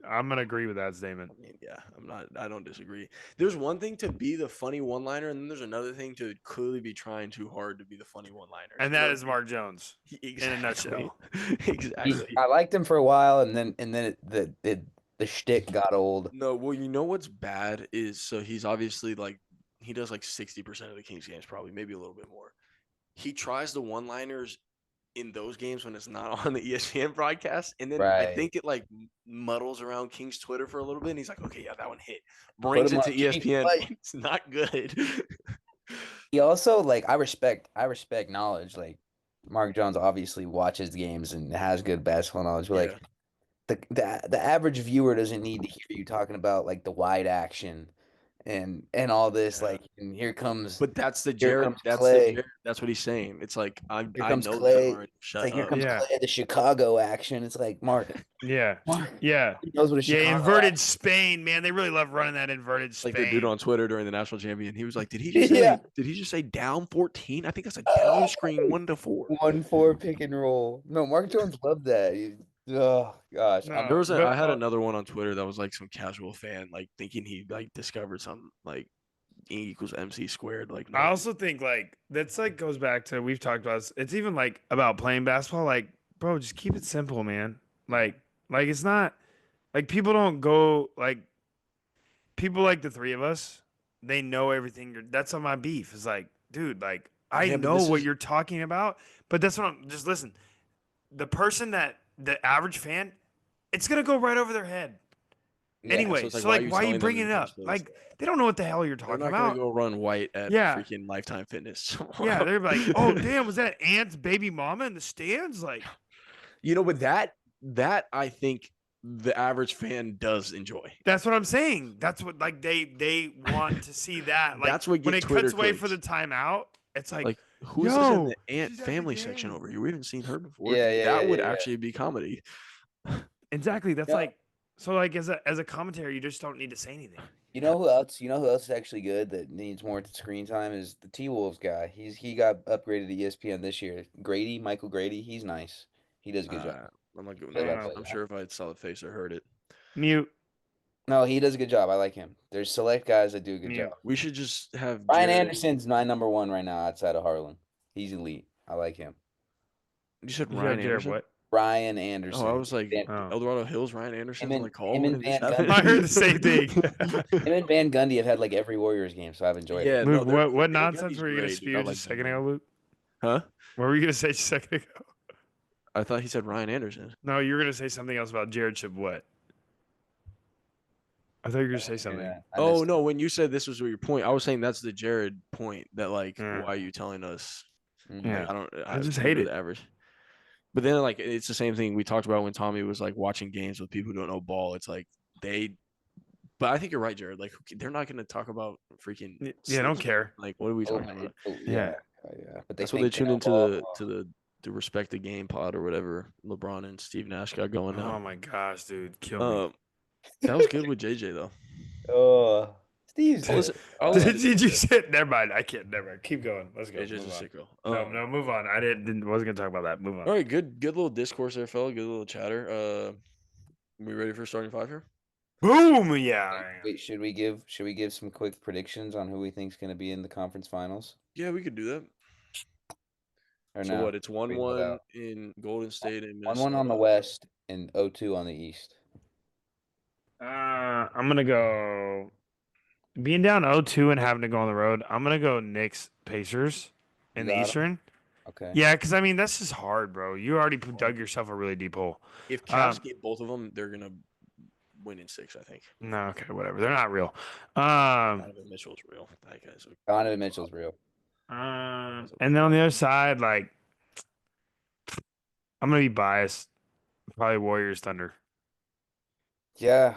I'm gonna agree with that statement. I mean, yeah, I don't disagree. There's one thing to be the funny one-liner, and then there's another thing to clearly be trying too hard to be the funny one-liner. And that is Mark Jones. exactly. a nutshell. Exactly. I liked him for a while, and then the shtick got old. No, well, you know what's bad is so he's obviously like he does like 60% of the Kings games, probably maybe a little bit more. He tries the one-liners in those games when it's not on the ESPN broadcast, and then I Right. think it like muddles around King's Twitter for a little bit, and he's like, "Okay, yeah, that one hit." Brings him it to on Chief ESPN. Play. It's not good. He also like I respect knowledge. Like Mark Jones obviously watches games and has good basketball knowledge, but like the average viewer doesn't need to hear you talking about like the wide action and all this. Yeah. Like, and here comes But that's the Here Jared. comes That's Clay. the Jared, that's what he's saying. It's like I comes know that Clay. already. Shut it's like here up. comes Yeah. Clay, the Chicago action. It's like Mark Yeah, yeah, he knows what a Chicago yeah. Inverted action- Spain, man. They really love running that inverted It's Spain. like the dude on Twitter during the national champion. He was like, "Did he just say? Yeah. Did he just say down 14? I think that's a down screen 1-4." 1-4 pick and roll. No, Mark Jones loved that. Oh gosh, No. There was but, I had uh, another one on Twitter that was like some casual fan like thinking he like discovered something like E equals MC squared. Like no. I also think like that's like goes back to we've talked about this. It's even like about playing basketball. Like, bro, just keep it simple, man. Like it's not like people don't go like people like the three of us. They know everything. That's on my beef. Is like, dude, like I Yeah, but know this what is- you're talking about, but that's what I'm just listen. The person that the average fan, it's gonna go right over their head. Yeah, Anyway, it's so like, why are telling you them bringing in it the up? first place? Like, they don't know what the hell you're They're talking not about. gonna go run white at Yeah. freaking Lifetime Fitness. Yeah, they're like, oh damn, was that Ant's baby mama in the stands? Like, You know, but that I think the average fan does enjoy. that's what I'm saying. That's what like they want to see that. Like That's what when get it Twitter cuts away for clicks. the timeout, it's like, Who is this in yo, the Ant she's at the family section game. over here? We haven't seen her before. Yeah, that yeah, would yeah. actually be comedy. exactly. That's Yeah. like so like as a commentator, you just don't need to say anything. You know who else? You know who else is actually good that needs more screen time is the T Wolves guy. He got upgraded to ESPN this year. Grady, Michael Grady. He's nice. He does a good job. I'm not going. Play that, Uh, play I'm that. sure if I saw the face, I heard it. Mute. No, he does a good job. I like him. There's select guys that do a good Mute. job. We should just have Ryan Jared. Anderson's my number one right now outside of Harlan. He's elite. I like him. You said You Ryan got Jared Anderson. what? Ryan Anderson. Oh, I was like Van, Oh. El Dorado Hills. Ryan Anderson's and- on the call. him When and did this Van happen? Gundy. I heard the same thing. him and Van Gundy have had like every Warriors game, so I've enjoyed Yeah, it. no, Luke, they're- what Van nonsense Gundy's were you going to great, dude. spew I just like a second Van ago, Luke? Huh? What were you going to say just a second ago? I thought he said Ryan Anderson. No, you were going to say something else about Jared should what? I thought you were going to say something. Yeah, I Oh missed no, when you said this was your point, I was saying that's the Jared point. That like, Yeah. why are you telling us? it. Mhm. Yeah. Like, I don't. I just we're hate it. the average. But then like it's the same thing we talked about when Tommy was like watching games with people who don't know ball. It's like they. But I think you're right, Jared. Like they're not going to talk about freaking. Yeah, don't sleep. care. Like what are we Oh, talking about? yeah. Yeah. Yeah. But they That's what they think tune know into ball. the respect the game pod or whatever LeBron and Steve Nash got going Oh now. my gosh, dude. Kill me. That was good with JJ though. Oh, Steve's I'll listen- good. I'll Oh, listen- Did you say? Never mind. I can't. Never mind. Keep going. Let's go. JJ's a Move on. sicko. No, move on. I wasn't gonna talk about that. Move on. All right, good little discourse there, fella. Good little chatter. We ready for starting five here? Boom. Yeah. Wait, should we give some quick predictions on who we think's going to be in the conference finals? Yeah, we could do that. Or So no? what? It's Figure that 1-1 out. in Golden State and 1-1 on the West and 0-2 on the East. I'm gonna go. Being down 0-2 and having to go on the road, I'm gonna go Knicks Pacers in You the got 'em? Eastern. Okay. Yeah, because I mean that's just hard, bro. You already dug yourself a really deep hole. If Cavs get both of them, they're gonna win in 6. I think. No, okay, whatever. They're not real. Donovan Mitchell's real. That guy's a Donovan Mitchell's real. And then on the other side, like I'm gonna be biased. Probably Warriors Thunder. Yeah,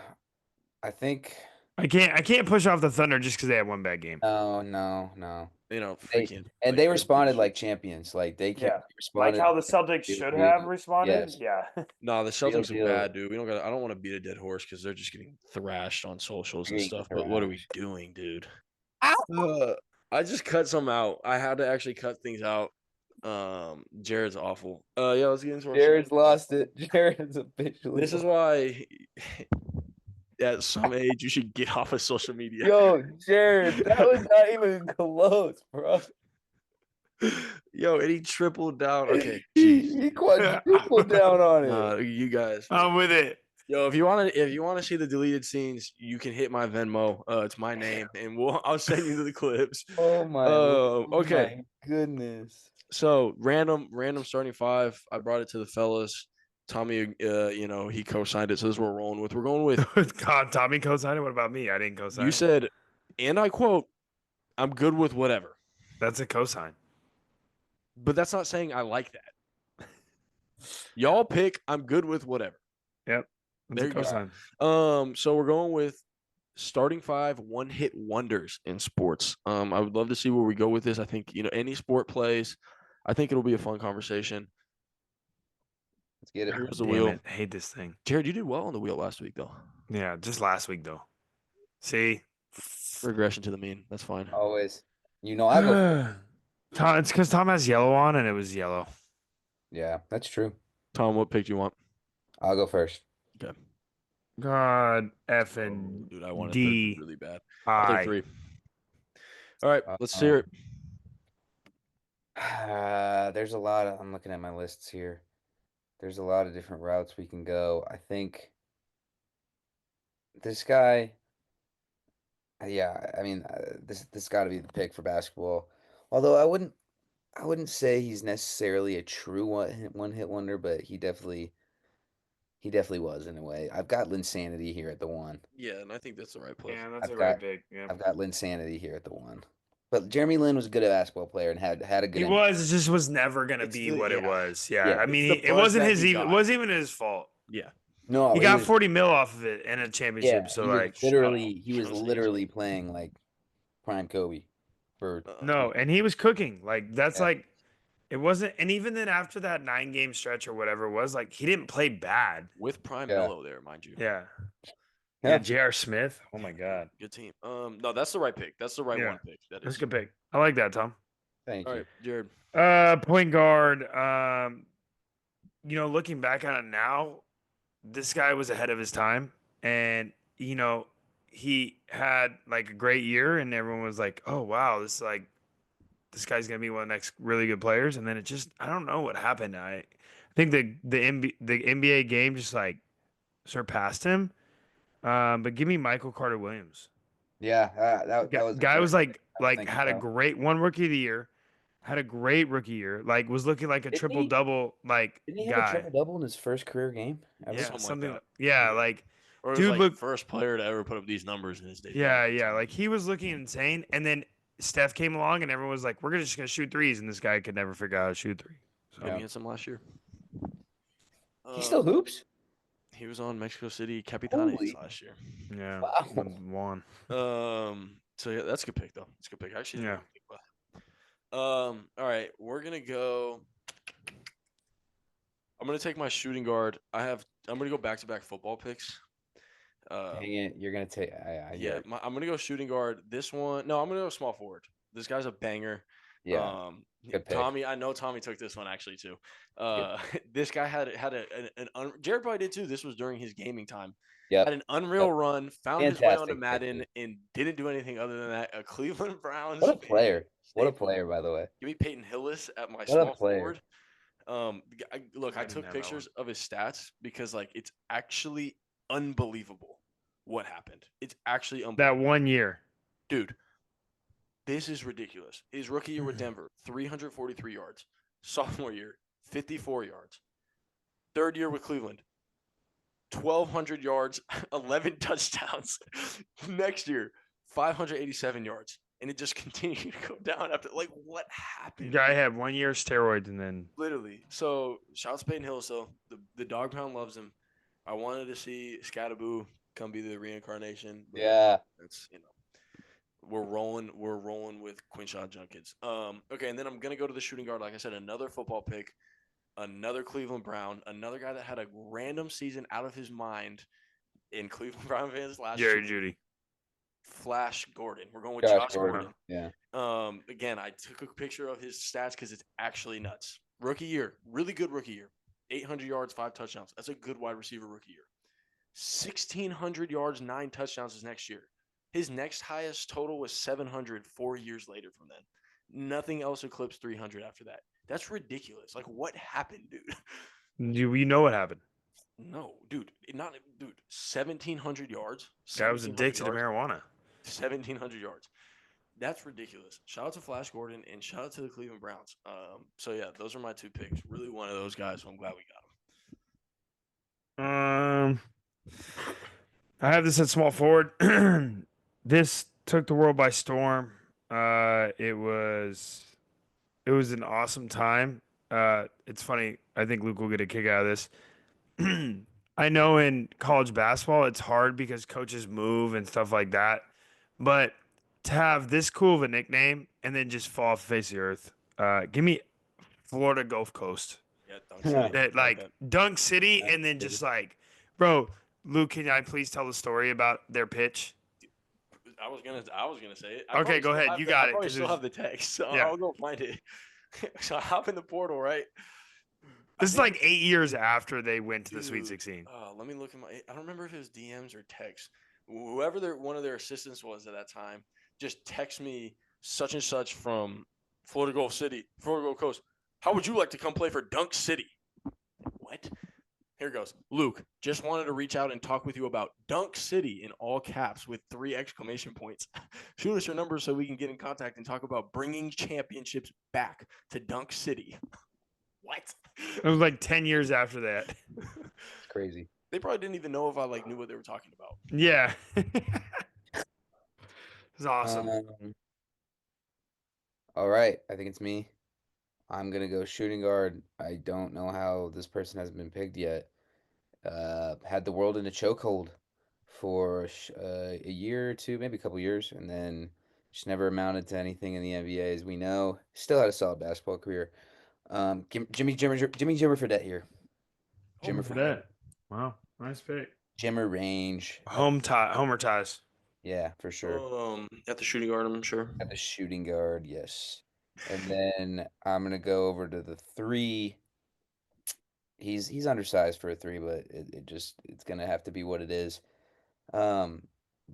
I think. I can't push off the Thunder just because they had one bad game. No. you know They- freaking. And they responded like champions. Like they Yeah. responded. Celtics should have responded. Yes. Yeah. No, the Celtics deal. are bad, dude. We don't got. I don't want to beat a dead horse because they're just getting thrashed on socials and Getting stuff. But what are we thrashed. doing, dude? I just cut some out. I had to actually cut things out. Jared's awful. Yeah, let's get into our Jared's lost it. Jared's officially. This is why at some age you should get off of social media. Yo, Jared, that was not even close, bro. Yo, and he tripled down. Okay, He quadrupled down on it. you guys. I'm with it. Yo, if you wanna see the deleted scenes, you can hit my Venmo. It's my name, and I'll send you the clips. Oh my. Okay. My goodness. So random starting five. I brought it to the fellas. Tommy, he co-signed it, so this is what we're rolling with. We're going with God, Tommy co-signed it. What about me? I didn't co-sign. you it. said, and I quote, "I'm good with whatever," That's a co-sign. but that's not saying I like that. Y'all pick. I'm good with whatever. That's There a you go. co-sign. So we're going with starting five one-hit wonders in sports. I would love to see where we go with this. I think any sport plays. I think it'll be a fun conversation. Let's get it. Here's the Damn wheel. it. I hate this thing. Jared, you did well on the wheel last week, though. Yeah, just last week though. See. Regression to the mean. That's fine. Always. I go. Tom, it's because Tom has yellow on, and it was yellow. Yeah, that's true. Tom, what pick do you want? I'll go first. Okay. God, F and Dude, I want D. really bad. I'll take I. 3. All right, let's hear it. There's a lot of. I'm looking at my lists here. There's a lot of different routes we can go. I think this guy. Yeah, I mean, this got to be the pick for basketball. Although I wouldn't say he's necessarily a true one hit wonder, but he definitely was in a way. I've got Linsanity here at the 1. Yeah, and I think that's the right play. Yeah, that's I've a right got- pick. Yeah. I've got Linsanity here at the 1. But Jeremy Lin was a good basketball player and had a good. He was. It just was never gonna It's be the- what it yeah. was. Yeah. Yeah, I it's mean, the it buzz wasn't that his he even. It got. wasn't even his fault. Yeah. No, He got was, 40 mil off of it in a championship. Yeah, so he was like, literally he was Shut up. literally playing like prime Kobe for no, and he was cooking. Like that's Yeah. like, it wasn't. And even then, after that 9-game stretch or whatever it was, like he didn't play bad. With Prime Yeah. Melo there, mind you. Yeah. Yeah. Yeah. J.R. Smith. Oh my God. Good team. No, that's the right pick. That's the right Yeah. one pick. That That's is. a good pick. I like that, Tom. Thank All you. right, Jared. Point guard. looking back on it now, this guy was ahead of his time, and he had like a great year, and everyone was like, "Oh wow, this guy's gonna be one of the next really good players." And then I don't know what happened. I think the NBA game just like surpassed him. But give me Michael Carter Williams. Yeah, that was the Guy was first like thing I was thinking had a about. great one rookie of the year, had a great rookie year, like was looking like a Didn't triple he? double like Didn't he have a guy. triple double in his first career game ever? Yeah, Something like something. that. Yeah, Yeah. like Or it was dude like looked. first player to ever put up these numbers in his debut. Yeah, like he was looking insane, and then Steph came along, and everyone was like, "We're just gonna shoot threes," and this guy could never figure out how to shoot three. Played Yeah. against him last year. He still hoops? He was on Mexico City Capitanes Holy. last year. Yeah, Wow. one. So yeah, that's a good pick though. It's a good pick. Actually, Yeah. all right, we're gonna go. I'm gonna take my shooting guard. I'm gonna go back-to-back football picks. Dang it, you're gonna take. Yeah, I'm gonna go shooting guard. This one, no, I'm gonna go small forward. This guy's a banger. Yeah. Good pick. Tommy, I know Tommy took this one actually too. This guy had Jared probably did too. This was during his gaming time. Yeah. Had an unreal run, found his way onto Fantastic pick, Madden, dude. and didn't do anything other than that. A Cleveland Browns. What a player! What a staple. player, by the way. Give me Peyton Hillis at my What a small player. forward. Look, I didn't took have that pictures of his stats because like it's actually unbelievable what happened. It's actually unbelievable. That 1 year. Dude, this is ridiculous. His rookie year with Denver, 343 yards. Sophomore year, 54 yards. Third year with Cleveland, 1,200 yards, 11 touchdowns. Next year, 587 yards. And it just continued to go down after. Like, what happened? Guy had 1 year steroids and then Literally. So, shout out to Peyton Hillis, though. The dog pound loves him. I wanted to see Scattaboo come be the reincarnation. But Yeah. That's, we're rolling with Quinshon Judkins. Okay, and then I'm gonna go to the shooting guard. Like I said, another football pick, another Cleveland Brown, another guy that had a random season out of his mind in Cleveland Brown fans last Jerry year. Judy. Flash Gordon. We're going with Josh Josh Gordon. Yeah. Again, I took a picture of his stats because it's actually nuts. Rookie year, really good rookie year. 800 yards, 5 touchdowns. That's a good wide receiver rookie year. 1,600 yards, 9 touchdowns his next year. His next highest total was 700 4 years later from then. Nothing else eclipsed 300 after that. That's ridiculous. Like, what happened, dude? You know what happened? No, dude. 1,700 yards. Guy was 1,700 addicted to yards, marijuana. 1,700 yards. That's ridiculous. Shout out to Flash Gordon and shout out to the Cleveland Browns. So yeah, those are my 2 picks. Really one of those guys, so I'm glad we got them. I have this at small forward. This took the world by storm. It was an awesome time. It's funny. I think Luke will get a kick out of this. I know in college basketball it's hard because coaches move and stuff like that, but to have this cool of a nickname and then just fall off the face of the earth, give me Florida Gulf Coast. Yeah, Dunk City. That like Dunk City, and then just like, bro, Luke, can I please tell the story about their pitch? I was gonna say it. Okay, go ahead. You got it, I probably 'cause it still was- have the text, so Yeah. I'll go find it. So I hop in the portal, right? This is like 8 years after they went to the Sweet Dude, 16. Let me look at I don't remember if it was DMs or texts. Whoever one of their assistants was at that time, just text me such and such from Florida Gulf Coast. How would you like to come play for Dunk City? What? Here goes. Luke, just wanted to reach out and talk with you about Dunk City in all caps with 3 exclamation points. Shoot us your number so we can get in contact and talk about bringing championships back to Dunk City. What? It was like 10 years after that. It's crazy. They probably didn't even know if I knew what they were talking about. Yeah. It's awesome. All right, I think it's me. I'm gonna go shooting guard. I don't know how this person hasn't been picked yet. Had the world in a chokehold for a year or two, maybe a couple years, and then just never amounted to anything in the NBA, as we know. Still had a solid basketball career. Jimmy Jimmer Fredette here. Jimmer Fredette. Wow. Nice pick. Jimmer range. Homer ties. Yeah, for sure. At the shooting guard, I'm sure. At the shooting guard, yes. And then I'm gonna go over to the 3. he's undersized for a 3, but it's gonna have to be what it is. Um,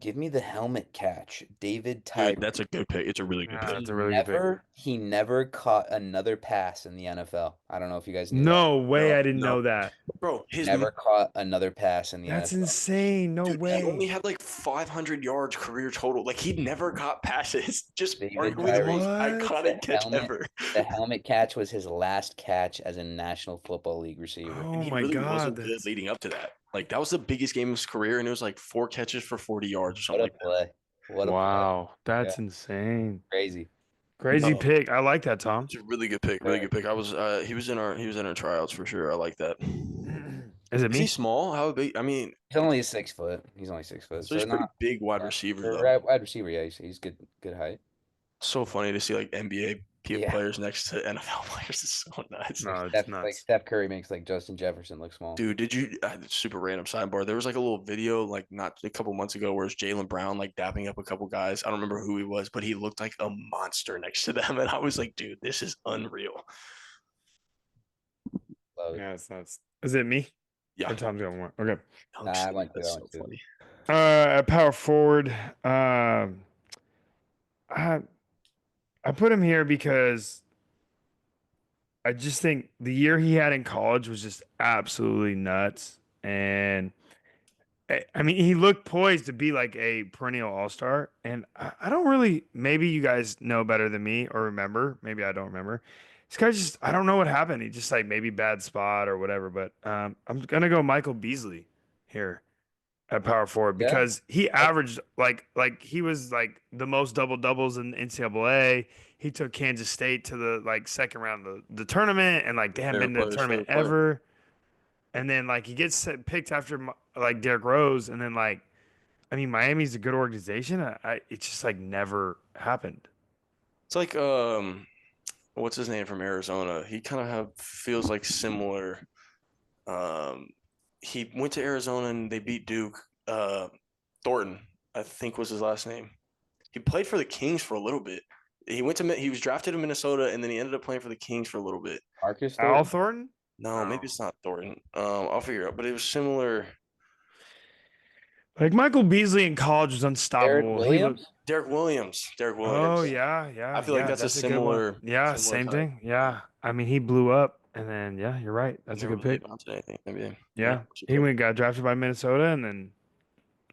Give me the helmet catch, David Dude, Tyree. that's a good pick. It's a really good Yeah, pick. that's a really good pick. He never caught another pass in the NFL. I don't know if you guys knew that. No way, No, I didn't no. know that. Bro, Never caught another pass in the That's NFL. insane. No dude, he only way. had like 500 yards career total. Like he never got passes. Just David arguably the most Tyree. iconic The catch helmet- ever. The helmet catch was his last catch as a National Football League receiver. Oh And he my really God. wasn't good leading up to that. Like that was the biggest game of his career, and it was like 4 catches for 40 yards or something What a like play! What a play! Wow. That's insane. Crazy. Crazy No. pick. I like that, Tom. It's a really good pick. Really good pick. I was he was in our tryouts for sure. I like that. Is it Is he me? small? How big? I mean, He's only 6 foot. He's only 6 foot. so he's pretty not big wide yeah, receiver for a though. wide receiver. Yeah, he's good height. So funny to see like NBA Yeah. players next to NFL players. It's so nuts. No, it's Like nuts. Steph Curry makes like Justin Jefferson look small. Dude, did you super random sidebar? There was like a little video like not a couple months ago where it's Jaylen Brown like dapping up a couple guys. I don't remember who he was, but he looked like a monster next to them, and I was like, dude, this is unreal. Love it. Yeah, it's nuts. Is it me? Yeah, Or Tom's got one more. Okay. Nah, I went That's to- I so went to. funny. At power forward, I put him here because I just think the year he had in college was just absolutely nuts. And I mean, he looked poised to be like a perennial all-star. And I don't really, maybe you guys know better than me or remember. Maybe I don't remember. This guy just, I don't know what happened. He just like maybe bad spot or whatever. But I'm going to go Michael Beasley here at power forward Yeah. because he averaged like he was like the most double doubles in NCAA. He took Kansas State to the like second round of the tournament, and like they haven't been to the tournament ever. And then like he gets picked after like Derrick Rose, and then like I mean Miami's a good organization. It's just like never happened. It's like what's his name from Arizona? He kind of feels like similar. He went to Arizona and they beat Duke. Thornton, I think was his last name. He played for the Kings for a little bit. He was drafted in Minnesota and then he ended up playing for the Kings for a little bit. Marcus Al Thornton? Thornton? No, maybe it's not Thornton. I'll figure it out, but it was similar. Like Michael Beasley in college was Derek unstoppable. He Williams? looked, Derek Williams. oh yeah. I feel like that's a good one. similar. Yeah, similar same type. thing. Yeah, I mean he blew up, and then yeah, you're right. That's a Never good really pick. amounted to anything, maybe. Yeah, what's your he pick? got drafted by Minnesota, and then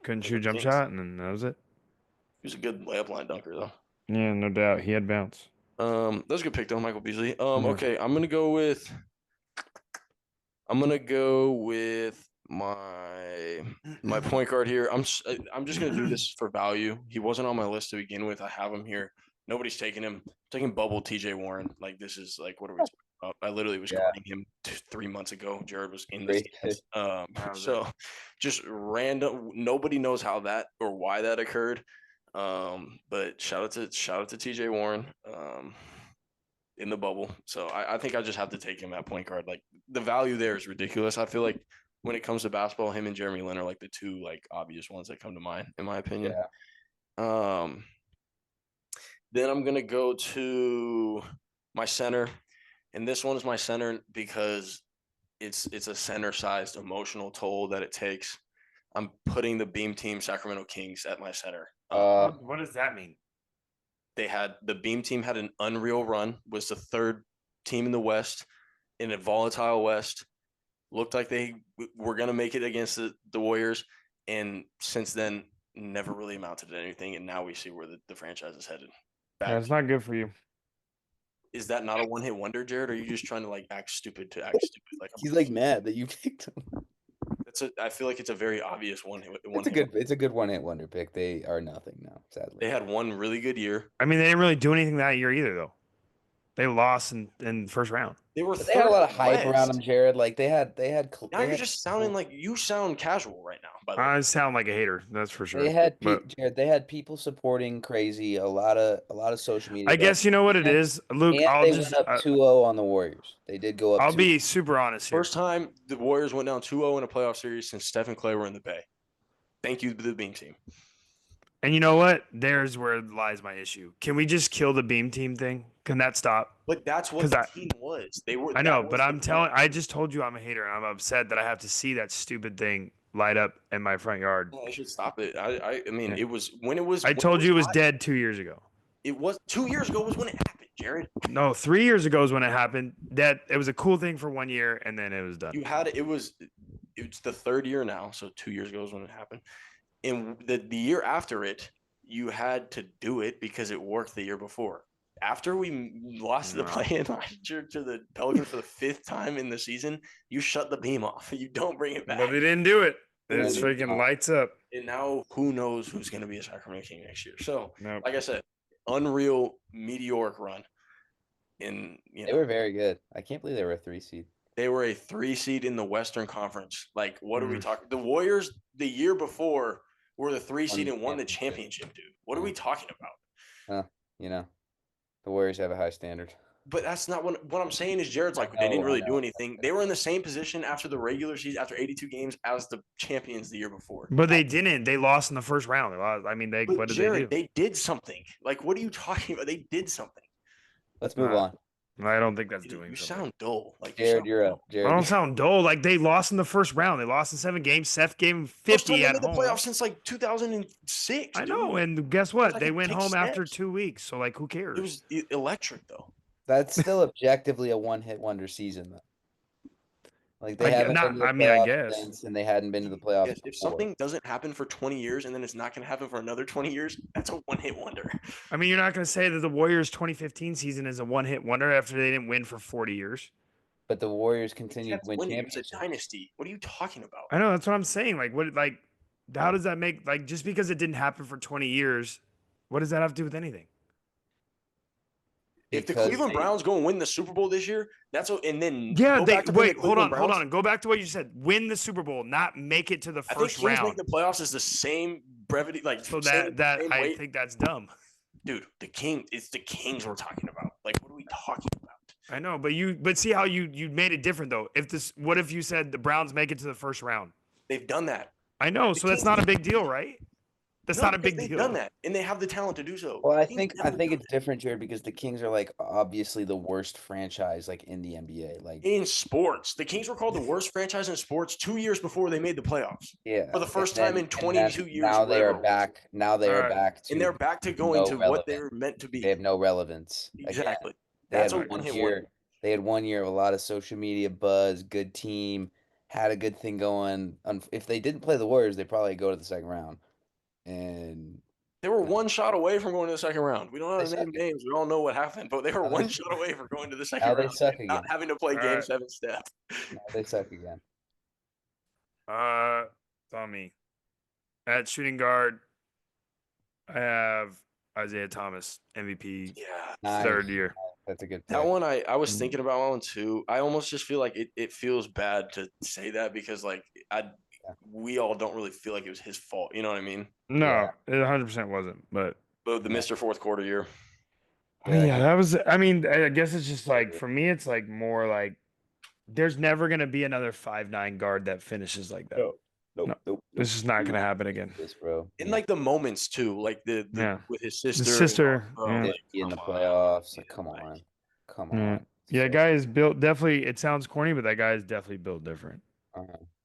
couldn't shoot a jump Kings. shot, and then that was it. He was a good layup line dunker though. Yeah, no doubt. He had bounce. That was a good pick though, Michael Beasley. Yeah. Okay, I'm gonna go with my point guard here. I'm just gonna do this for value. He wasn't on my list to begin with. I have him here. Nobody's taking him. I'm taking bubble TJ Warren. Like this is like what are we talking about? I literally was guarding him 3 months ago. Jared was in this. So just random. Nobody knows how that or why that occurred. But shout out to TJ Warren. In the bubble. So I think I just have to take him at point guard. Like the value there is ridiculous. I feel like when it comes to basketball, him and Jeremy Lin are like the two like obvious ones that come to mind, in my opinion. Yeah. Then I'm gonna go to my center. And this one is my center because it's a center-sized emotional toll that it takes. I'm putting the Beam Team Sacramento Kings at my center. What does that mean? The Beam Team had an unreal run, was the third team in the West in a volatile West. Looked like they were going to make it against the Warriors. And since then, never really amounted to anything. And now we see where the franchise is headed. Yeah, it's not good for you. Is that not a one-hit wonder, Jared? Or are you just trying to like act stupid to act stupid? Like He's like mad that you picked him. I feel like it's a very obvious one-hit. It's a good one-hit wonder pick. They are nothing now, sadly. They had one really good year. I mean, they didn't really do anything that year either, though. They lost in first round. They were. But they had a lot of hype around West. them, Jared. Like they had. Now you're just sounding like you sound casual right now. By the way, I sound like a hater, that's for sure. They had but Jared. They had people supporting crazy. A lot of social media. I guess you know what it is, Luke. And I'll they just went up 2-0 on the Warriors. They did go up. I'll 2-0. be super honest here. first time the Warriors went down 2-0 in a playoff series since Steph and Clay were in the Bay. Thank you to the Beam Team. And you know what? There's where lies my issue. Can we just kill the Beam Team thing? Can that stop? But that's what 'Cause the I- team was. They were. I that know, was but the I'm telling. plan. I just told you I'm a hater, and I'm upset that I have to see that stupid thing light up in my front yard. Yeah, I should stop it. I mean, Yeah. it was when it was. I when told you it was hot, dead 2 years ago. It was 2 years ago was when it happened, Jared. No, 3 years ago is when it happened. That it was a cool thing for 1 year, and then it was done. You had it. It's the third year now, so 2 years ago is when it happened. And the year after it, you had to do it because it worked the year before. After we lost the No. play-in last year to the Pelicans for the 5th time in the season, you shut the beam off. You don't bring it back. But they didn't do it. Yeah, It's they freaking lights up. And now who knows who's going to be a Sacramento King next year. So, Nope. like I said, unreal meteoric run. In They were very good. I can't believe they were a 3 seed. they were a 3 seed in the Western Conference. Like, what are we Mm. talking? The Warriors the year before were the 3 seed Won and won the championship. championship, dude. What are we talking about? You know, the Warriors have a high standard. But that's not what I'm saying is Jared's like, they know, didn't I really know. do anything. They were in the same position after the regular season, after 82 games, as the champions the year before. But they didn't. They lost in the first round. They lost. I mean, But what did Jared, they do? they did something. Like, what are you talking about? They did something. Let's move on. I don't think that's You doing you something. sound dull. Like, Jared, sound you're dull. up. Jared, I don't sound dull. Like they lost in the first round. They lost in 7 games. Seth gave him First 50 time they at made the home. playoffs since like 2006. I dude. know. And guess what? like They it went takes home after steps. 2 weeks. So like, who cares? It was electric though. That's still objectively a one-hit wonder season, though. Like they I get- haven't not- been to the I mean, I playoffs guess. since, and they hadn't been to the playoffs Yes, if before. something doesn't happen for 20 years and then it's not going to happen for another 20 years, that's a one-hit wonder. I mean, you're not going to say that the Warriors 2015 season is a one-hit wonder after they didn't win for 40 years. But the Warriors They continue to kept win winning. It was a championships. dynasty. What are you talking about? I know. That's what I'm saying. Like, what? Like, how does that make? Like, just because it didn't happen for 20 years, what does that have to do with anything? If the Because Cleveland they- Browns go and win the Super Bowl this year, that's what. And then Yeah, go they back to being wait. the Hold Cleveland on, hold Browns, on. Go back to what you said. Win the Super Bowl, not make it to the I think first teams make round. the playoffs is the same brevity, like So same I weight. think that's dumb. Dude, it's the Kings we're talking about. Like, what are we talking about? I know, but see how you made it different though. What if you said the Browns make it to the first round? They've done that. I know, The so that's Kings- not a big deal, right? That's No, not a because big they've deal. done that, and they have the talent to do so. Well, I Kings think never done it's different, Jared, because the Kings are like obviously the worst franchise like in the NBA. Like, in sports. The Kings were called the worst franchise in sports 2 years before they made the playoffs, yeah, for the first and time then- in and then 22 years, Now they whatever are it was. back. Now they are Alright. back to. and they're back to going no to what they relevant. were meant to be. They have no relevance. Again, Exactly. they That's had a one-hit year. wonder. They had 1 year of a lot of social media buzz, good team, had a good thing going. If they didn't play the Warriors, they probably go to the second round. And They were one shot away from going to the second round. We don't have They to name suck. names. We all know what happened, but they were Now they one suck. shot away from going to the Now second they round. suck and not again. having to play Game Alright. 7 Steph. now they suck again. It's on me. At shooting guard, I have Isaiah Thomas, MVP, Yeah. Nice. third year. That's a good That pick. one I was Mhm. thinking about that one too. I almost just feel like it feels bad to say that because like we all don't really feel like it was his fault. You know what I mean? No, Yeah. it 100% wasn't. But But the Yeah. Mr. Fourth Quarter year. yeah, that was. I mean, I guess it's just like for me, it's like more like there's never gonna be another 5'9" guard that finishes like that. Nope. This is not gonna happen again. This, bro. And like the moments too, like the Yeah. with his sister. The sister, bro, yeah. like, in the come on. playoffs. Like, Yeah, come like, on. Come Yeah. on. Yeah, guy is built definitely. It sounds corny, but that guy is definitely built different.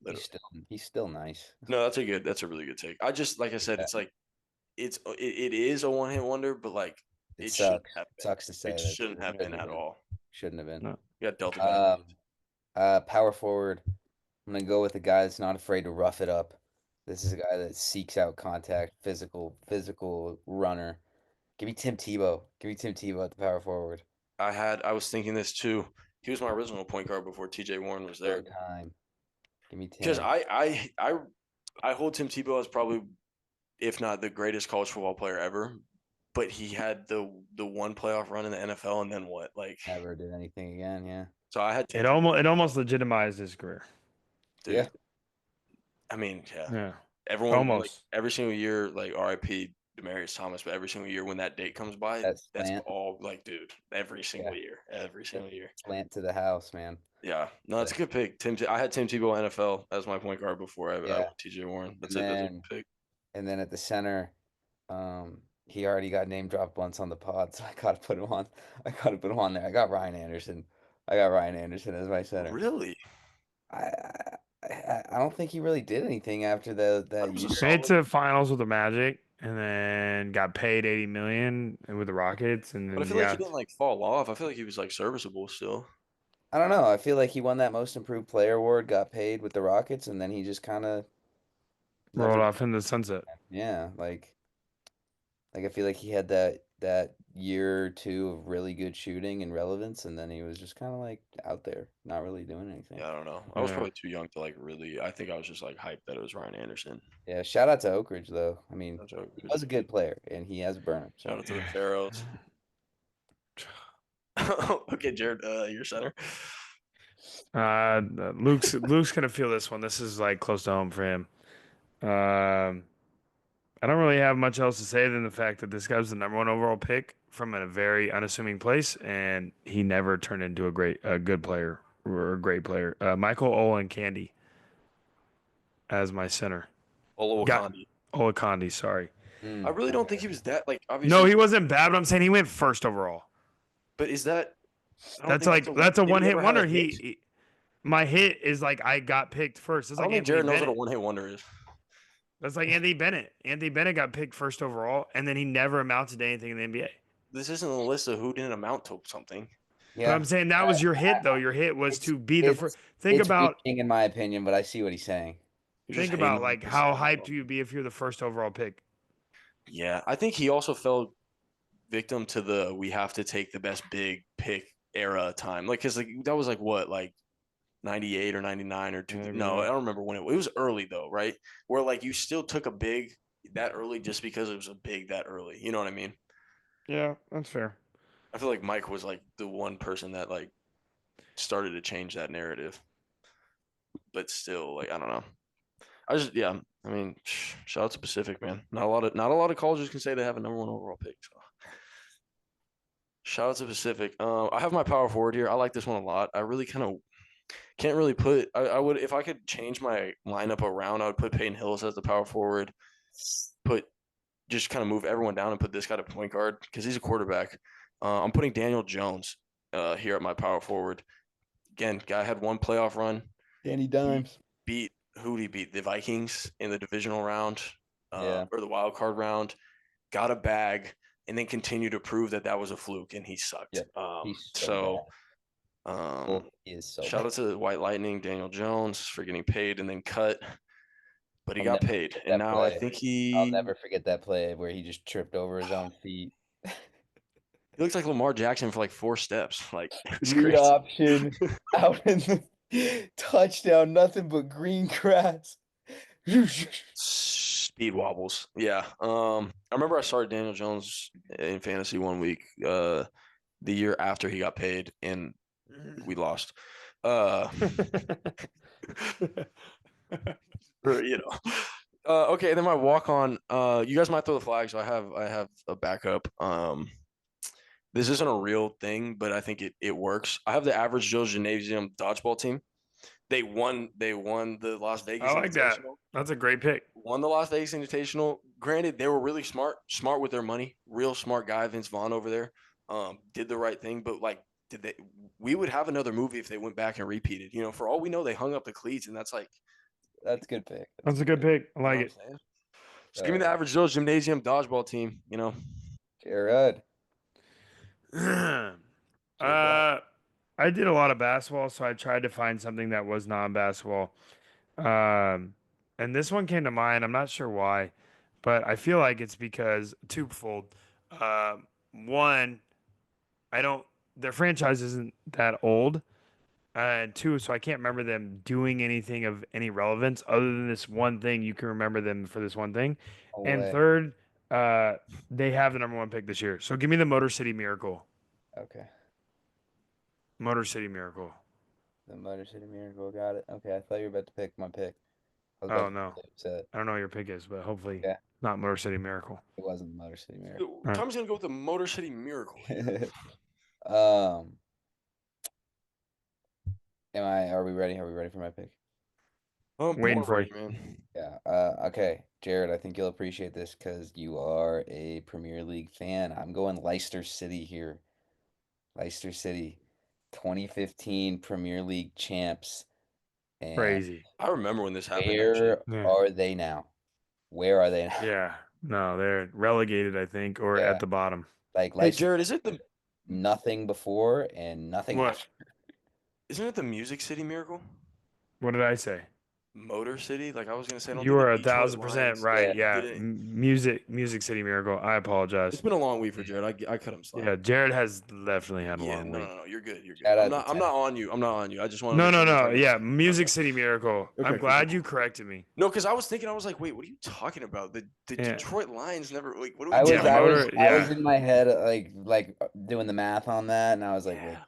literally. He's still nice. No, that's a really good take. I just like I said, Yeah. it's like it is a one hit wonder, but like It it shouldn't sucks. have been. Sucks to say It that. shouldn't have been at all. Shouldn't have been. No. You got Delta. Gunner. Power forward. I'm gonna go with a guy that's not afraid to rough it up. This is a guy that seeks out contact, physical runner. Give me Tim Tebow. Give me Tim Tebow at the power forward. I was thinking this too. He was my original point guard before TJ Warren was there. Third time. Give me Tim. Because I hold Tim Tebow as probably, if not the greatest college football player ever. But he had the one playoff run in the NFL, and then what? Like, Never did anything again. Yeah. so I had Tim It almost legitimized his career. dude, Yeah. I mean, yeah. Yeah. Everyone like, Almost. every single year, like RIP Demarius Thomas, but every single year when that date comes by, That's that's slant. all like, dude, every single year. Slant to the house, man. Yeah, no, it's a good pick. I had Tim Tebow NFL as my point guard before I Yeah. went TJ Warren. That's And it. That's a then- good pick. And then at the center, he already got name dropped once on the pod, so I gotta put him on. I gotta put him on there. I got Ryan Anderson. I got Ryan Anderson as my center. Really? I don't think he really did anything after that was a year. solid- Made to finals with the Magic, and then got paid 80 million with the Rockets, and But I then feel like he didn't like fall off. I feel like he was like serviceable still. I don't know. I feel like he won that Most Improved Player award, got paid with the Rockets, and then he just kind of rolled off in the sunset. Yeah, like I feel like he had that year or two of really good shooting and relevance, and then he was just kind of like out there, not really doing anything. Yeah, I don't know. I was Yeah. probably too young to like really. I think I was just like hyped that it was Ryan Anderson. Yeah, shout out to Oak Ridge though. I mean, Shout out he to was a good player, and he has burn. Shout out to the Pharaohs. Okay, Jared, your center. Luke's gonna feel this one. This is like close to home for him. I don't really have much else to say than the fact that this guy was the #1 overall pick from a very unassuming place, and he never turned into a good player or a great player. Michael Olakandi as my center. Olowokandi. Olakandi, sorry. I really don't think he was that like obviously. No, he wasn't bad, but I'm saying he went first overall. But is that? I don't That's think like that's a did he one hit ever have wonder. a hit? My hit is like I got picked first. It's I like don't think Anthony Jared knows what a Bennett. one-hit wonder is. That's like Anthony Bennett. Anthony Bennett got picked first overall, and then he never amounted to anything in the NBA. This isn't a list of who didn't amount to something. But Yeah, I'm saying that was your hit, though. Your hit was to be the first. Think it's about reaching, in my opinion, but I see what he's saying. You're just think about hating on like the how center, hyped bro. you'd be if you're the first overall pick. Yeah, I think he also fell victim to the we have to take the best big pick era time. Like, cause like that was like what, like 98 or 99 or two. Maybe, No, yeah. I don't remember when it was early though, right? Where like you still took a big that early just because it was a big that early. You know what I mean? Yeah, that's fair. I feel like Mike was like the one person that like started to change that narrative. But still, like I don't know. I mean, shout out to Pacific, man. Not a lot of colleges can say they have a #1 overall pick. So shout out to Pacific. I have my power forward here. I like this one a lot. I really kind of can't really put. I would if I could change my lineup around. I would put Peyton Hillis as the power forward. Just kind of move everyone down and put this guy to point guard because he's a quarterback. I'm putting Daniel Jones here at my power forward. Again, guy had one playoff run. Danny Dimes. Who did he beat? The Vikings in the divisional round Yeah. or the wild card round. Got a bag and then continued to prove that was a fluke and he sucked. Yeah, he's so he is so shout bad. out to the White Lightning, Daniel Jones for getting paid and then cut. But he I'll got never paid. forget And that now I play. think I'll he never forget that play where he just tripped over his own feet. he looks like Lamar Jackson for like 4 steps. Like it's Read crazy. option out in the touchdown, nothing but green grass. Speed wobbles. Yeah. I remember I started Daniel Jones in fantasy one week, the year after he got paid, and we lost. You know. Okay, and then my walk on. You guys might throw the flag, so I have a backup. This isn't a real thing, but I think it works. I have the Average Joe's Gymnasium dodgeball team. They won the Las Vegas. I like that. Invitational. That's a great pick. Won the Las Vegas Invitational. Granted, they were really smart with their money. Real smart guy, Vince Vaughn over there. Did the right thing, but like, we would have another movie if they went back and repeated. You know, for all we know, they hung up the cleats, and that's like, That's a good pick. That's a good pick. I like you know it. what I'm saying? Just give me the Average Joe's Gymnasium dodgeball team. You know, Jared. I did a lot of basketball, so I tried to find something that was non-basketball. And this one came to mind. I'm not sure why, but I feel like it's because twofold. One, their franchise isn't that old. And two, so I can't remember them doing anything of any relevance other than this one thing. You can remember them for this one thing. No And way. third, they have the #1 pick this year. So give me the Motor City Miracle. Okay. Motor City Miracle. The Motor City Miracle, got it. Okay, I thought you were about to pick my pick. I was Oh, about to no. get upset. I don't know what your pick is, but hopefully Yeah. not Motor City Miracle. It wasn't the Motor City Miracle. Right. Tommy's gonna go with the Motor City Miracle. Are we ready? Are we ready for my pick? I'm Waiting born for ready, you. man. Yeah. Okay, Jared, I think you'll appreciate this because you are a Premier League fan. I'm going Leicester City here. Leicester City, 2015 Premier League champs. And Crazy. I remember when this happened. where Actually. Yeah. are they now? Where are they now? Yeah. No, they're relegated, I think, or Yeah. at the bottom. Like Hey, Leicester, Jared, is it the nothing before and nothing What? after. isn't it the Music City Miracle? What did I say? Motor City? Like I was gonna say, I don't You think the are Detroit 1,000% Lions right. Yeah. didn't- Music City Miracle. I apologize. It's been a long week for Jared. I cut him slack. Yeah, Jared has definitely had a Yeah, long no, week. no, no. You're good. You're good. Shout I'm out not. to I'm not on you. I'm not on you. I just want to. No, no, no. Like, Yeah, Music City Miracle. Okay, I'm cool, glad cool, you cool. corrected me. No, because I was thinking. I was like, wait, what are you talking about? The Yeah. Detroit Lions never. Like, what are we I was, doing? Yeah, I was, motor- I was yeah. in my head like doing the math on that, and I was like, wait, Yeah.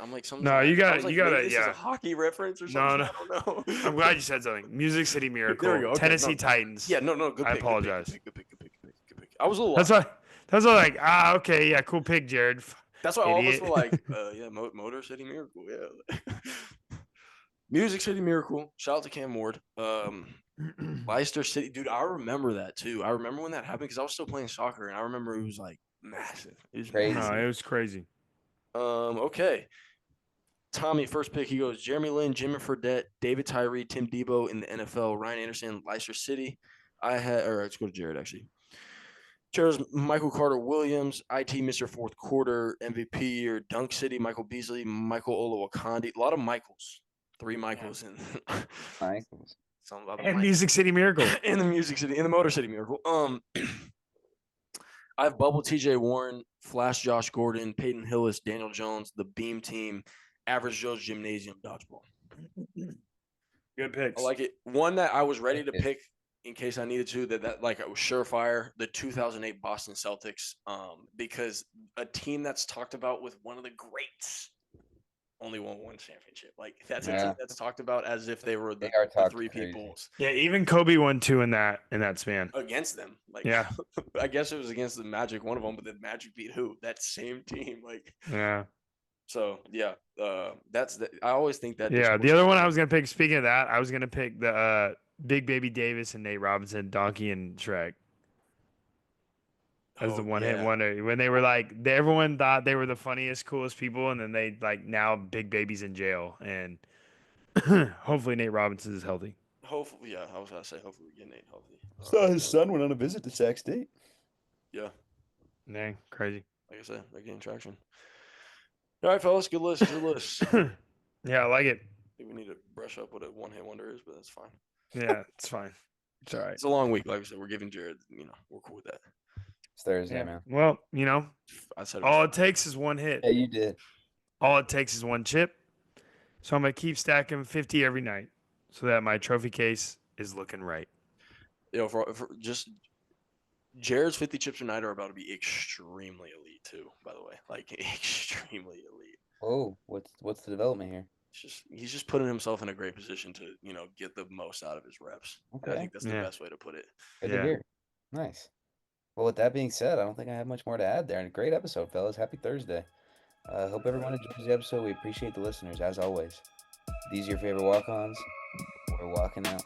I'm like, something's No, not you happening. I gotta- was like, you gotta- maybe this is yeah. a hockey reference or No, something. no. I don't know. I'm glad you said something. Music City Miracle. we go. Okay, Tennessee no. Titans. Yeah, no, good I pick. apologize. Good pick. I was a little. That's why. That's why. Like, okay, yeah, cool pick, Jared. That's why all of us Idiot. were like, yeah, Motor City Miracle. Yeah. Music City Miracle. Shout out to Cam Ward. Leicester City, dude. I remember that too. I remember when that happened because I was still playing soccer, and I remember it was like massive. It was Crazy. No, massive. it was crazy. Okay. Tommy, first pick. He goes Jeremy Lin, Jimmy Fredette, David Tyree, Tim Debo in the NFL, Ryan Anderson, Leicester City. Let's go to Jared actually. Jared's Michael Carter Williams, IT Mr. Fourth Quarter, MVP or Dunk City, Michael Beasley, Michael Olowokandi. A lot of Michaels. 3 Michaels in Michaels. some other And Michaels. Music City Miracle. In the Music City, in the Motor City Miracle. I have Bubble TJ Warren, Flash Josh Gordon, Peyton Hillis, Daniel Jones, the Beam Team, Average Joe's Gymnasium, Dodgeball. Good picks. I like it. One that I was ready to Good. pick in case I needed to, that like it was surefire, the 2008 Boston Celtics, because a team that's talked about with one of the greats only won one championship. Like that's a Yeah. team that's talked about as if they were the, They are the talked three crazy. peoples Yeah, even Kobe won 2 in that span. against them. Like Yeah. I guess it was against the Magic, one of them, but the Magic beat who? That same team. Like Yeah. so, yeah. That's the. I always think that. Yeah. The other one I was gonna pick. Speaking of that, I was gonna pick the Big Baby Davis and Nate Robinson, Donkey and Shrek. As the one-hit wonder, when they were like, everyone thought they were the funniest, coolest people, and then they like now Big Baby's in jail, and hopefully Nate Robinson is healthy. Hopefully, yeah. I was gonna say hopefully we get Nate healthy. So his son went on a visit to Sac State. Yeah, Dang, crazy. like I said, they're getting traction. All right, fellas, good list. Good list. I Yeah, I like it. think we need to brush up what a one-hit wonder is, but that's fine. Yeah, it's fine. It's all right. It's a long week, like I said. We're giving Jared. We're cool with that. It's Thursday, Yeah. man. Well, I said all it takes is one hit. Yeah, you did. All it takes is one chip. So I'm gonna keep stacking 50 every night, so that my trophy case is looking right. for just Jared's 50 chips a night are about to be extremely elite too. By the way, like extremely elite. Oh, what's the development here? He's just putting himself in a great position to get the most out of his reps. I Okay. think that's the Yeah. best way to put it. Good Yeah. to hear. Nice. Well, with that being said, I don't think I have much more to add there. And great episode, fellas. Happy Thursday. Hope everyone enjoys the episode. We appreciate the listeners, as always. These are your favorite walk-ons. We're walking out.